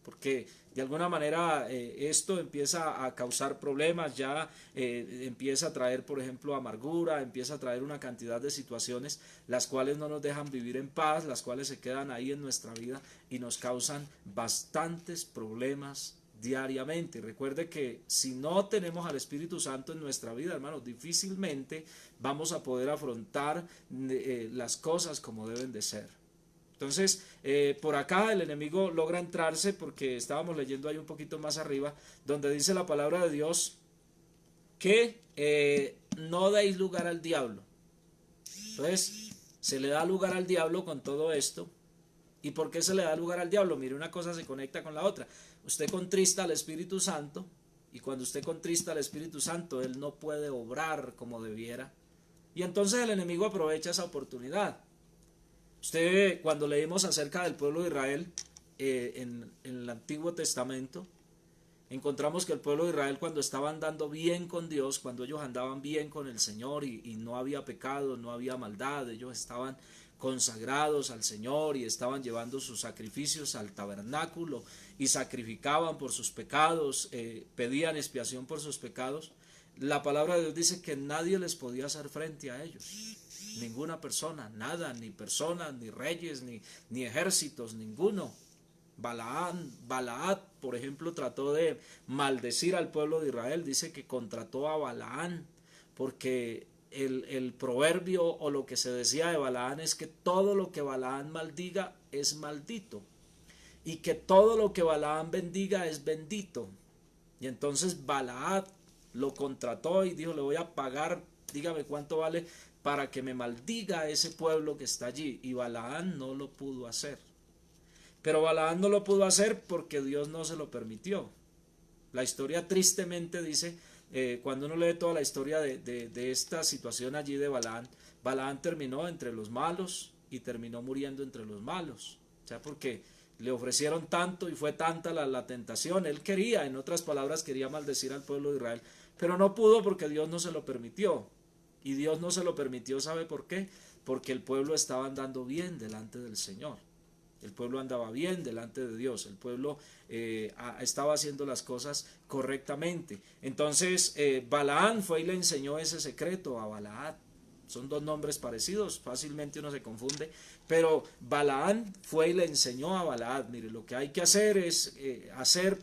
porque de alguna manera esto empieza a causar problemas, ya empieza a traer, por ejemplo, amargura, empieza a traer una cantidad de situaciones las cuales no nos dejan vivir en paz, las cuales se quedan ahí en nuestra vida y nos causan bastantes problemas diariamente. Recuerde que si no tenemos al Espíritu Santo en nuestra vida, hermanos, difícilmente vamos a poder afrontar las cosas como deben de ser. Entonces, por acá el enemigo logra entrarse porque estábamos leyendo ahí un poquito más arriba, donde dice la palabra de Dios que no deis lugar al diablo. Entonces, se le da lugar al diablo con todo esto. ¿Y por qué se le da lugar al diablo? Mire, una cosa se conecta con la otra. Usted contrista al Espíritu Santo y cuando usted contrista al Espíritu Santo, Él no puede obrar como debiera. Y entonces el enemigo aprovecha esa oportunidad. Usted, cuando leímos acerca del pueblo de Israel en el Antiguo Testamento, encontramos que el pueblo de Israel, cuando estaba andando bien con Dios, cuando ellos andaban bien con el Señor y no había pecado, no había maldad, ellos estaban consagrados al Señor y estaban llevando sus sacrificios al tabernáculo y sacrificaban por sus pecados, pedían expiación por sus pecados. La palabra de Dios dice que nadie les podía hacer frente a ellos. Ninguna persona, nada, ni personas, ni reyes, ni ejércitos, ninguno. Balaad, por ejemplo, trató de maldecir al pueblo de Israel. Dice que contrató a Balaán, porque el proverbio o lo que se decía de Balaán es que todo lo que Balaán maldiga es maldito, y que todo lo que Balaán bendiga es bendito. Y entonces Balaad lo contrató y dijo, le voy a pagar, dígame cuánto vale para que me maldiga a ese pueblo que está allí. Y Balaán no lo pudo hacer. Pero Balaán no lo pudo hacer porque Dios no se lo permitió. La historia tristemente dice, cuando uno lee toda la historia de esta situación allí de Balaán, Balaán terminó entre los malos y terminó muriendo entre los malos. O sea, porque le ofrecieron tanto y fue tanta la tentación. Él quería, en otras palabras, quería maldecir al pueblo de Israel, pero no pudo porque Dios no se lo permitió. Y Dios no se lo permitió, ¿sabe por qué? Porque el pueblo estaba andando bien delante del Señor. El pueblo andaba bien delante de Dios. El pueblo estaba haciendo las cosas correctamente. Entonces Balaán fue y le enseñó ese secreto a Balaad. Son dos nombres parecidos, fácilmente uno se confunde, pero Balaán fue y le enseñó a Balaad, mire, lo que hay que hacer es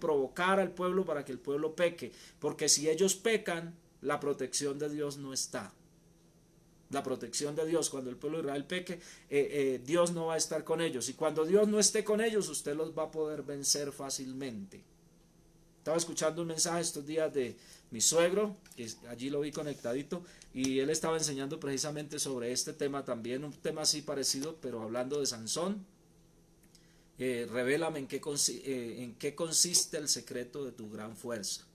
provocar al pueblo para que el pueblo peque, porque si ellos pecan, la protección de Dios no está. La protección de Dios, cuando el pueblo de Israel peque, Dios no va a estar con ellos, y cuando Dios no esté con ellos, usted los va a poder vencer fácilmente. Estaba escuchando un mensaje estos días de mi suegro, que allí lo vi conectadito, y él estaba enseñando precisamente sobre este tema también, un tema así parecido, pero hablando de Sansón. Revélame en qué consiste el secreto de tu gran fuerza.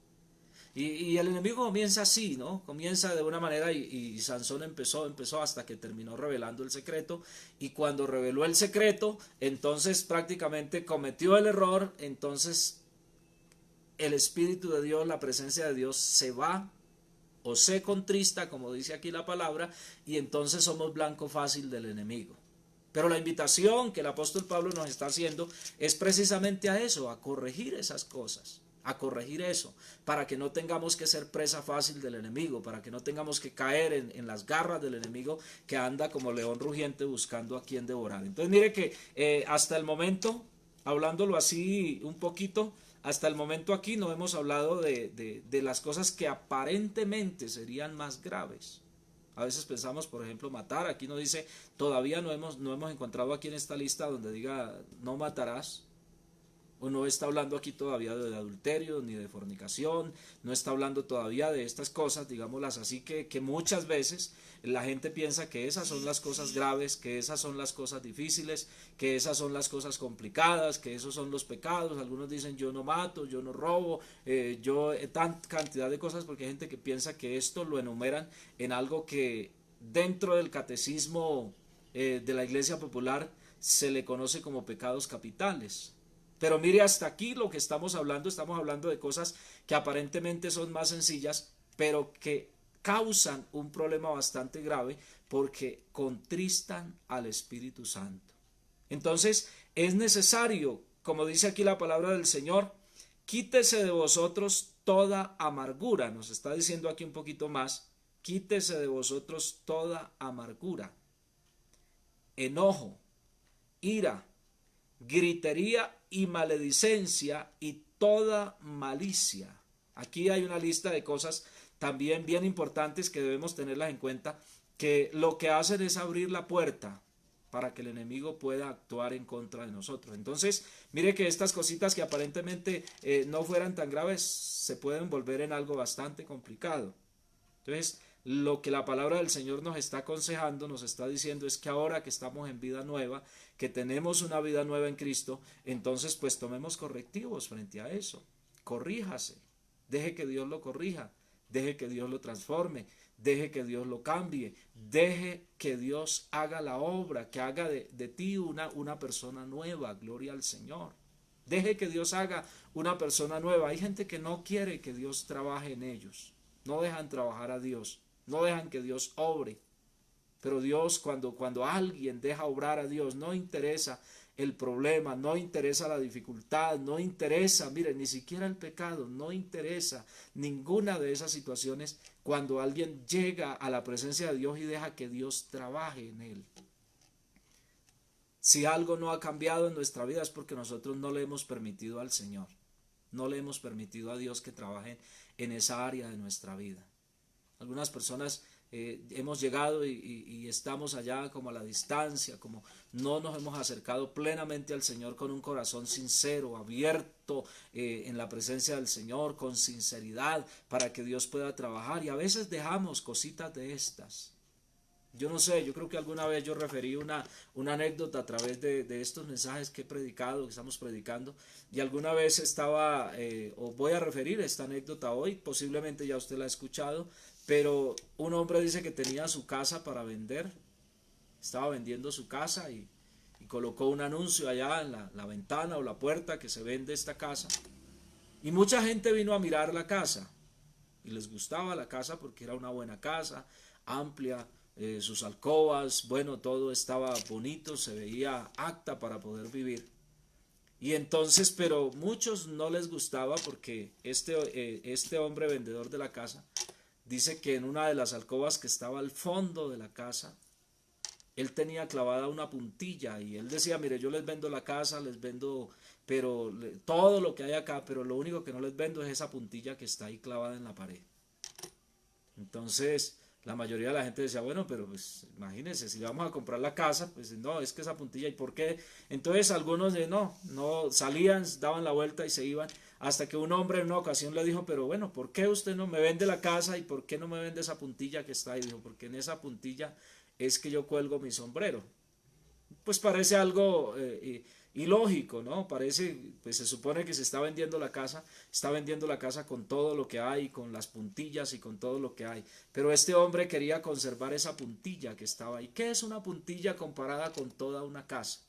Y el enemigo comienza así, ¿no? Comienza de una manera y Sansón empezó hasta que terminó revelando el secreto, y cuando reveló el secreto, entonces prácticamente cometió el error, entonces el Espíritu de Dios, la presencia de Dios se va o se contrista, como dice aquí la palabra, y entonces somos blanco fácil del enemigo. Pero la invitación que el apóstol Pablo nos está haciendo es precisamente a eso, a corregir esas cosas, a corregir eso, para que no tengamos que ser presa fácil del enemigo, para que no tengamos que caer en las garras del enemigo que anda como león rugiente buscando a quien devorar. Entonces mire que hasta el momento, hablándolo así un poquito, hasta el momento aquí no hemos hablado de las cosas que aparentemente serían más graves. A veces pensamos, por ejemplo, matar. Aquí no dice, todavía no hemos encontrado aquí en esta lista donde diga no matarás. O no está hablando aquí todavía de adulterio ni de fornicación, no está hablando todavía de estas cosas, digámoslas así, que muchas veces la gente piensa que esas son las cosas graves, que esas son las cosas difíciles, que esas son las cosas complicadas, que esos son los pecados. Algunos dicen yo no mato, yo no robo, tan cantidad de cosas, porque hay gente que piensa que esto lo enumeran en algo que dentro del catecismo de la Iglesia Popular se le conoce como pecados capitales. Pero mire, hasta aquí lo que estamos hablando de cosas que aparentemente son más sencillas, pero que causan un problema bastante grave porque contristan al Espíritu Santo. Entonces es necesario, como dice aquí la palabra del Señor, quítese de vosotros toda amargura. Nos está diciendo aquí un poquito más, quítese de vosotros toda amargura, enojo, ira, gritería y maledicencia y toda malicia. Aquí hay una lista de cosas también bien importantes que debemos tenerlas en cuenta, que lo que hacen es abrir la puerta para que el enemigo pueda actuar en contra de nosotros. Entonces, mire que estas cositas que aparentemente no fueran tan graves se pueden volver en algo bastante complicado. Entonces, lo que la palabra del Señor nos está aconsejando, nos está diciendo es que ahora que estamos en vida nueva, que tenemos una vida nueva en Cristo, entonces pues tomemos correctivos frente a eso. Corríjase, deje que Dios lo corrija, deje que Dios lo transforme, deje que Dios lo cambie, deje que Dios haga la obra, que haga de ti una persona nueva, gloria al Señor. Deje que Dios haga una persona nueva. Hay gente que no quiere que Dios trabaje en ellos, no dejan trabajar a Dios. No dejan que Dios obre. Pero Dios, cuando alguien deja obrar a Dios, no interesa el problema, no interesa la dificultad, no interesa, mire, ni siquiera el pecado, no interesa ninguna de esas situaciones cuando alguien llega a la presencia de Dios y deja que Dios trabaje en él. Si algo no ha cambiado en nuestra vida es porque nosotros no le hemos permitido al Señor, no le hemos permitido a Dios que trabaje en esa área de nuestra vida. Algunas personas hemos llegado y estamos allá como a la distancia, como no nos hemos acercado plenamente al Señor con un corazón sincero, abierto en la presencia del Señor, con sinceridad, para que Dios pueda trabajar. Y a veces dejamos cositas de estas. Yo no sé, yo creo que alguna vez yo referí una anécdota a través de estos mensajes que he predicado, que estamos predicando, y alguna vez estaba, o voy a referir esta anécdota hoy, posiblemente ya usted la ha escuchado, pero un hombre dice que tenía su casa para vender, estaba vendiendo su casa y colocó un anuncio allá en la ventana o la puerta que se vende esta casa, y mucha gente vino a mirar la casa, y les gustaba la casa porque era una buena casa, amplia, sus alcobas, bueno, todo estaba bonito, se veía apta para poder vivir. Y entonces, pero muchos no les gustaba porque este hombre vendedor de la casa dice que en una de las alcobas que estaba al fondo de la casa, él tenía clavada una puntilla y él decía, mire, yo les vendo la casa, les vendo todo lo que hay acá, pero lo único que no les vendo es esa puntilla que está ahí clavada en la pared. Entonces, la mayoría de la gente decía, bueno, pero pues imagínense, si vamos a comprar la casa, pues no, es que esa puntilla, ¿y por qué? Entonces algunos no salían, daban la vuelta y se iban, hasta que un hombre en una ocasión le dijo, pero bueno, ¿por qué usted no me vende la casa y por qué no me vende esa puntilla que está ahí? Dijo, porque en esa puntilla es que yo cuelgo mi sombrero. Pues parece algo ilógico, ¿no? Parece, pues se supone que se está vendiendo la casa con todo lo que hay, con las puntillas y con todo lo que hay. Pero este hombre quería conservar esa puntilla que estaba ahí. ¿Qué es una puntilla comparada con toda una casa?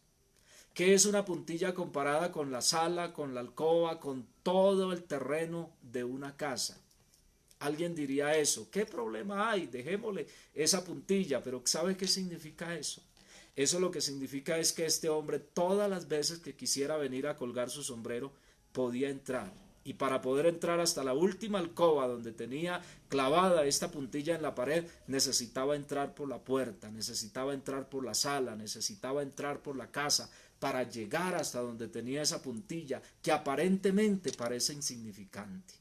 ¿Qué es una puntilla comparada con la sala, con la alcoba, con todo el terreno de una casa? Alguien diría eso, ¿qué problema hay? Dejémosle esa puntilla, pero ¿sabe qué significa eso? Eso lo que significa es que este hombre todas las veces que quisiera venir a colgar su sombrero podía entrar. Y para poder entrar hasta la última alcoba donde tenía clavada esta puntilla en la pared, necesitaba entrar por la puerta, necesitaba entrar por la sala, necesitaba entrar por la casa para llegar hasta donde tenía esa puntilla que aparentemente parece insignificante.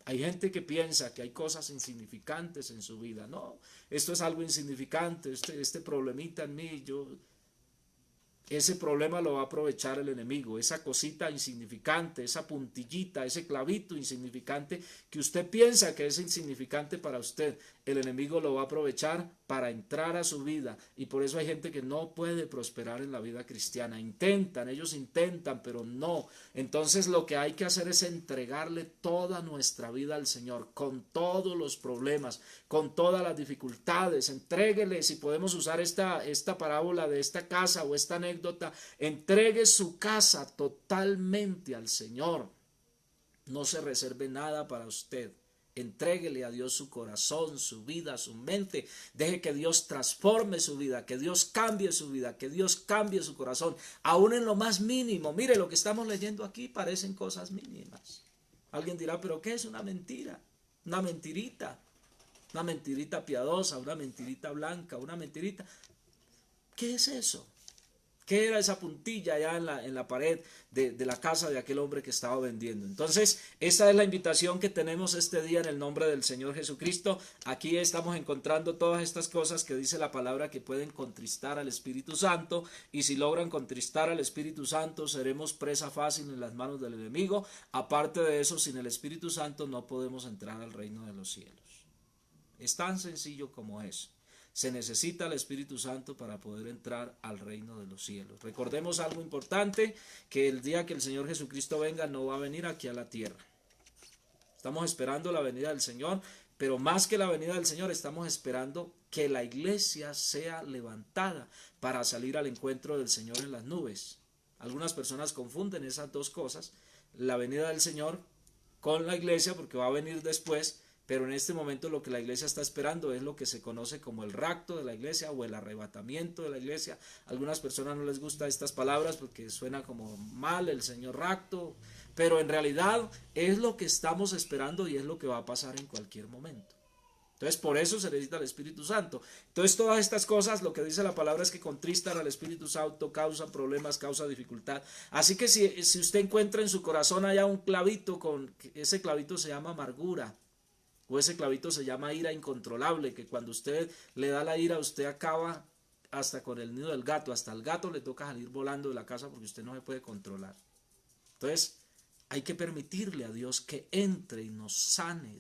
Hay gente que piensa que hay cosas insignificantes en su vida. No, esto es algo insignificante, este problemita en mí, ese problema lo va a aprovechar el enemigo, esa cosita insignificante, esa puntillita, ese clavito insignificante que usted piensa que es insignificante para usted, el enemigo lo va a aprovechar para entrar a su vida y por eso hay gente que no puede prosperar en la vida cristiana. Ellos intentan, pero no. Entonces lo que hay que hacer es entregarle toda nuestra vida al Señor, con todos los problemas, con todas las dificultades. Entréguele, si podemos usar esta parábola de esta casa o esta anécdota, entregue su casa totalmente al Señor. No se reserve nada para usted. Entréguele a Dios su corazón, su vida, su mente. Deje que Dios transforme su vida, que Dios cambie su vida, que Dios cambie su corazón, aún en lo más mínimo. Mire, lo que estamos leyendo aquí parecen cosas mínimas. Alguien dirá, pero ¿qué es una mentira? Una mentirita piadosa, una mentirita blanca, una mentirita. ¿Qué es eso? ¿Qué era esa puntilla allá en la pared de la casa de aquel hombre que estaba vendiendo? Entonces, esa es la invitación que tenemos este día en el nombre del Señor Jesucristo. Aquí estamos encontrando todas estas cosas que dice la palabra que pueden contristar al Espíritu Santo, y si logran contristar al Espíritu Santo, seremos presa fácil en las manos del enemigo. Aparte de eso, sin el Espíritu Santo no podemos entrar al reino de los cielos. Es tan sencillo como eso. Se necesita el Espíritu Santo para poder entrar al reino de los cielos. Recordemos algo importante, que el día que el Señor Jesucristo venga no va a venir aquí a la tierra. Estamos esperando la venida del Señor, pero más que la venida del Señor estamos esperando que la iglesia sea levantada para salir al encuentro del Señor en las nubes. Algunas personas confunden esas dos cosas, la venida del Señor con la iglesia, porque va a venir después. Pero en este momento lo que la iglesia está esperando es lo que se conoce como el rapto de la iglesia o el arrebatamiento de la iglesia. A algunas personas no les gustan estas palabras porque suena como mal el Señor rapto, pero en realidad es lo que estamos esperando y es lo que va a pasar en cualquier momento. Entonces por eso se necesita el Espíritu Santo. Entonces todas estas cosas, lo que dice la palabra es que contristan al Espíritu Santo, causan problemas, causan dificultad. Así que si usted encuentra en su corazón allá un clavito, ese clavito se llama amargura. O ese clavito se llama ira incontrolable, que cuando usted le da la ira, usted acaba hasta con el nido del gato. Hasta al gato le toca salir volando de la casa porque usted no se puede controlar. Entonces, hay que permitirle a Dios que entre y nos sane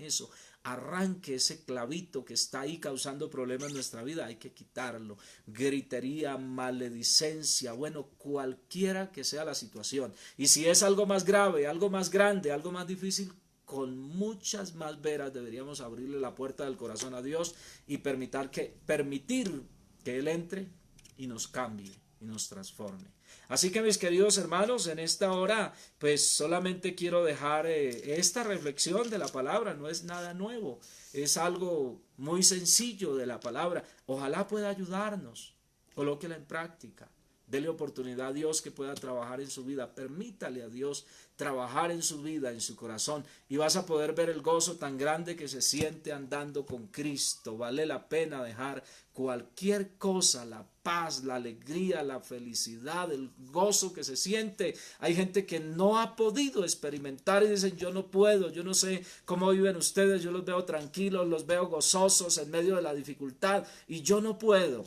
eso. Arranque ese clavito que está ahí causando problemas en nuestra vida. Hay que quitarlo. Gritería, maledicencia, bueno, cualquiera que sea la situación. Y si es algo más grave, algo más grande, algo más difícil, con muchas más veras deberíamos abrirle la puerta del corazón a Dios y permitir que Él entre y nos cambie y nos transforme. Así que mis queridos hermanos, en esta hora pues solamente quiero dejar esta reflexión de la palabra. No es nada nuevo, es algo muy sencillo de la palabra. Ojalá pueda ayudarnos, colóquela en práctica. Dele oportunidad a Dios que pueda trabajar en su vida. Permítale a Dios trabajar en su vida, en su corazón. Y vas a poder ver el gozo tan grande que se siente andando con Cristo. Vale la pena dejar cualquier cosa, la paz, la alegría, la felicidad, el gozo que se siente. Hay gente que no ha podido experimentar y dicen, yo no puedo, yo no sé cómo viven ustedes, yo los veo tranquilos, los veo gozosos en medio de la dificultad y yo no puedo,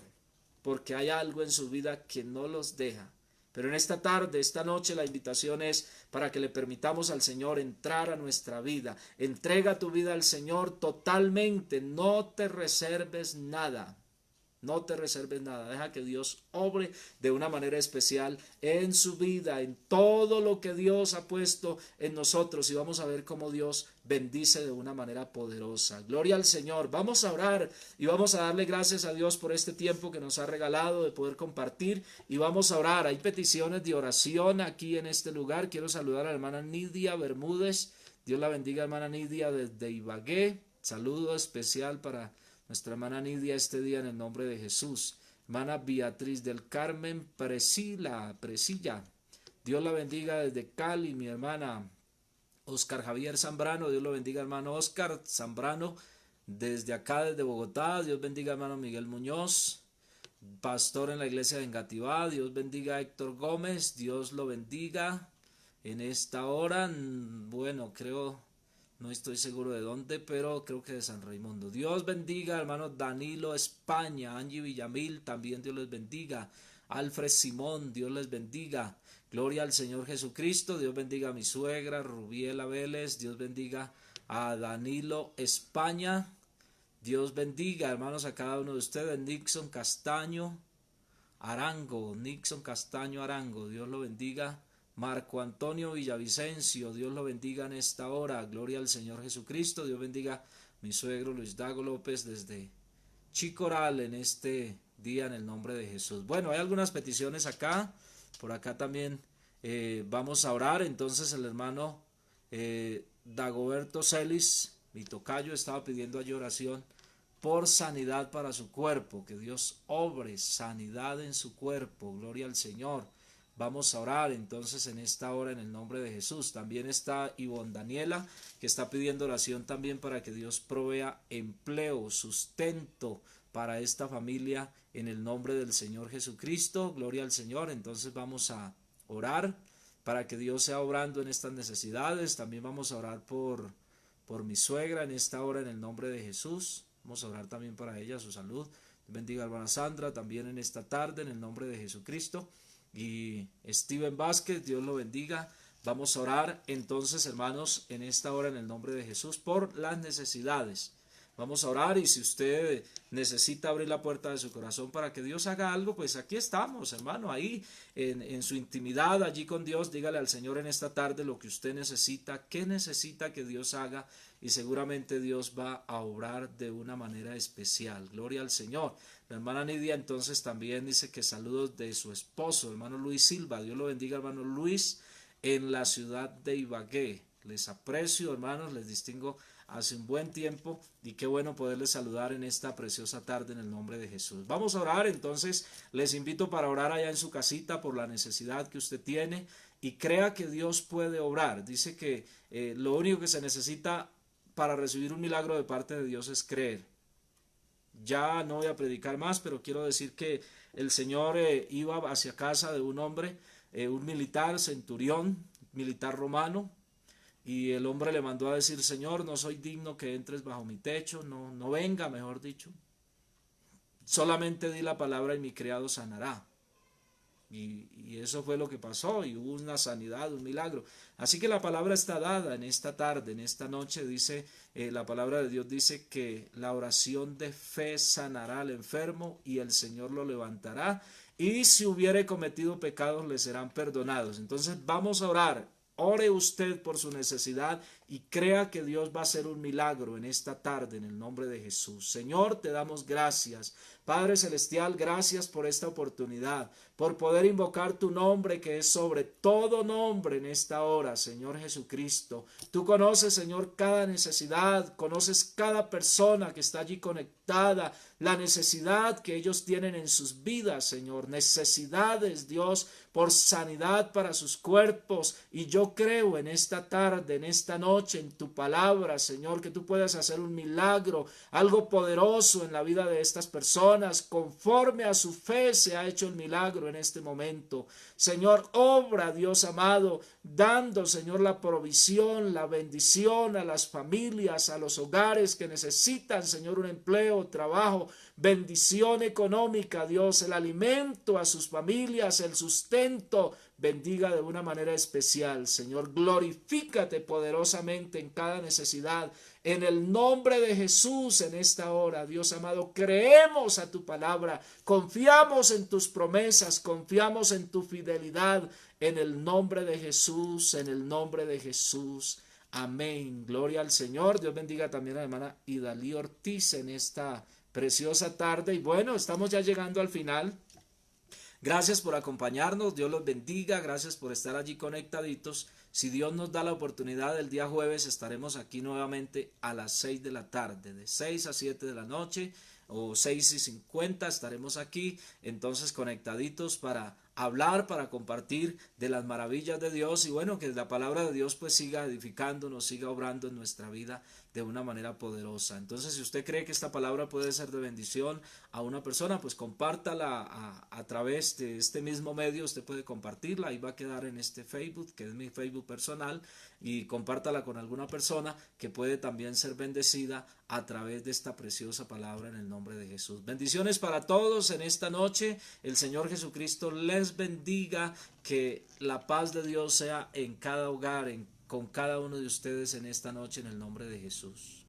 porque hay algo en su vida que no los deja. Pero en esta tarde, esta noche, la invitación es para que le permitamos al Señor entrar a nuestra vida. Entrega tu vida al Señor totalmente, no te reserves nada. No te reserves nada, deja que Dios obre de una manera especial en su vida, en todo lo que Dios ha puesto en nosotros, y vamos a ver cómo Dios bendice de una manera poderosa. Gloria al Señor. Vamos a orar y vamos a darle gracias a Dios por este tiempo que nos ha regalado de poder compartir, y vamos a orar. Hay peticiones de oración aquí en este lugar. Quiero saludar a la hermana Nidia Bermúdez. Dios la bendiga, hermana Nidia, desde Ibagué. Saludo especial para nuestra hermana Nidia este día en el nombre de Jesús. Hermana Beatriz del Carmen Presilla. Dios la bendiga desde Cali, mi hermana. Oscar Javier Zambrano, Dios lo bendiga, hermano Oscar Zambrano, desde acá, desde Bogotá. Dios bendiga, hermano Miguel Muñoz, pastor en la iglesia de Engativá. Dios bendiga a Héctor Gómez, Dios lo bendiga en esta hora. Bueno, no estoy seguro de dónde, pero creo que de San Raimundo. Dios bendiga, hermano Danilo España, Angie Villamil, también Dios les bendiga. Alfred Simón, Dios les bendiga. Gloria al Señor Jesucristo. Dios bendiga a mi suegra Rubiela Vélez. Dios bendiga a Danilo España. Dios bendiga, hermanos, a cada uno de ustedes. Nixon Castaño Arango. Dios lo bendiga. Marco Antonio Villavicencio, Dios lo bendiga en esta hora. Gloria al Señor Jesucristo. Dios bendiga a mi suegro Luis Dago López desde Chicoral en este día en el nombre de Jesús. Bueno, hay algunas peticiones acá. Por acá también vamos a orar. Entonces el hermano Dagoberto Celis, mi tocayo, estaba pidiendo allí oración por sanidad para su cuerpo. Que Dios obre sanidad en su cuerpo. Gloria al Señor. Vamos a orar entonces en esta hora en el nombre de Jesús. También está Ivonne Daniela, que está pidiendo oración también para que Dios provea empleo, sustento para esta familia en el nombre del Señor Jesucristo. Gloria al Señor. Entonces vamos a orar para que Dios sea obrando en estas necesidades. También vamos a orar por mi suegra en esta hora en el nombre de Jesús. Vamos a orar también para ella, su salud. Bendiga a hermana Sandra también en esta tarde en el nombre de Jesucristo. Y Steven Vázquez, Dios lo bendiga. Vamos a orar entonces, hermanos, en esta hora en el nombre de Jesús por las necesidades. Vamos a orar, y si usted necesita abrir la puerta de su corazón para que Dios haga algo, pues aquí estamos, hermano, ahí en su intimidad, allí con Dios. Dígale al Señor en esta tarde lo que usted necesita, qué necesita que Dios haga, y seguramente Dios va a obrar de una manera especial. Gloria al Señor. La hermana Nidia entonces también dice que saludos de su esposo, hermano Luis Silva. Dios lo bendiga, hermano Luis, en la ciudad de Ibagué. Les aprecio, hermanos, les distingo hace un buen tiempo, y qué bueno poderles saludar en esta preciosa tarde en el nombre de Jesús. Vamos a orar, entonces les invito para orar allá en su casita por la necesidad que usted tiene, y crea que Dios puede obrar. Dice que lo único que se necesita para recibir un milagro de parte de Dios es creer. Ya no voy a predicar más, pero quiero decir que el Señor iba hacia casa de un hombre, un militar, centurión, militar romano, y el hombre le mandó a decir: Señor, no soy digno que entres bajo mi techo, no venga, mejor dicho. Solamente di la palabra y mi criado sanará. Y eso fue lo que pasó, y hubo una sanidad, un milagro. Así que la palabra está dada en esta tarde, en esta noche. Dice, la palabra de Dios dice que la oración de fe sanará al enfermo y el Señor lo levantará, y si hubiere cometido pecados le serán perdonados. Entonces vamos a orar. Ore usted por su necesidad y crea que Dios va a hacer un milagro en esta tarde en el nombre de Jesús. Señor, te damos gracias. Padre Celestial, gracias por esta oportunidad, por poder invocar tu nombre que es sobre todo nombre en esta hora, Señor Jesucristo. Tú conoces, Señor, cada necesidad, conoces cada persona que está allí conectada, la necesidad que ellos tienen en sus vidas, Señor, necesidades, Dios, por sanidad para sus cuerpos. Y yo creo en esta tarde, en esta noche, en tu palabra, Señor, que tú puedas hacer un milagro, algo poderoso en la vida de estas personas. Conforme a su fe se ha hecho el milagro en este momento. Señor, obra, Dios amado, dando, Señor, la provisión, la bendición a las familias, a los hogares que necesitan, Señor, un empleo, trabajo, bendición económica, Dios, el alimento a sus familias, el sustento. Bendiga de una manera especial, Señor. Glorifícate poderosamente en cada necesidad. En el nombre de Jesús en esta hora, Dios amado, creemos a tu palabra, confiamos en tus promesas, confiamos en tu fidelidad. En el nombre de Jesús, en el nombre de Jesús. Amén. Gloria al Señor. Dios bendiga también a la hermana Idalí Ortiz en esta preciosa tarde. Y bueno, estamos ya llegando al final. Gracias por acompañarnos, Dios los bendiga, gracias por estar allí conectaditos. Si Dios nos da la oportunidad, el día jueves estaremos aquí nuevamente a las 6 de la tarde, de 6 a 7 de la noche o 6:50 estaremos aquí, entonces conectaditos para hablar, para compartir de las maravillas de Dios y bueno, que la palabra de Dios pues siga edificándonos, siga obrando en nuestra vida de una manera poderosa. Entonces, si usted cree que esta palabra puede ser de bendición a una persona, pues compártala a través de este mismo medio, usted puede compartirla, ahí va a quedar en este Facebook, que es mi Facebook personal, y compártala con alguna persona que puede también ser bendecida a través de esta preciosa palabra en el nombre de Jesús. Bendiciones para todos en esta noche, el Señor Jesucristo les bendiga, que la paz de Dios sea en cada hogar, con cada uno de ustedes en esta noche en el nombre de Jesús.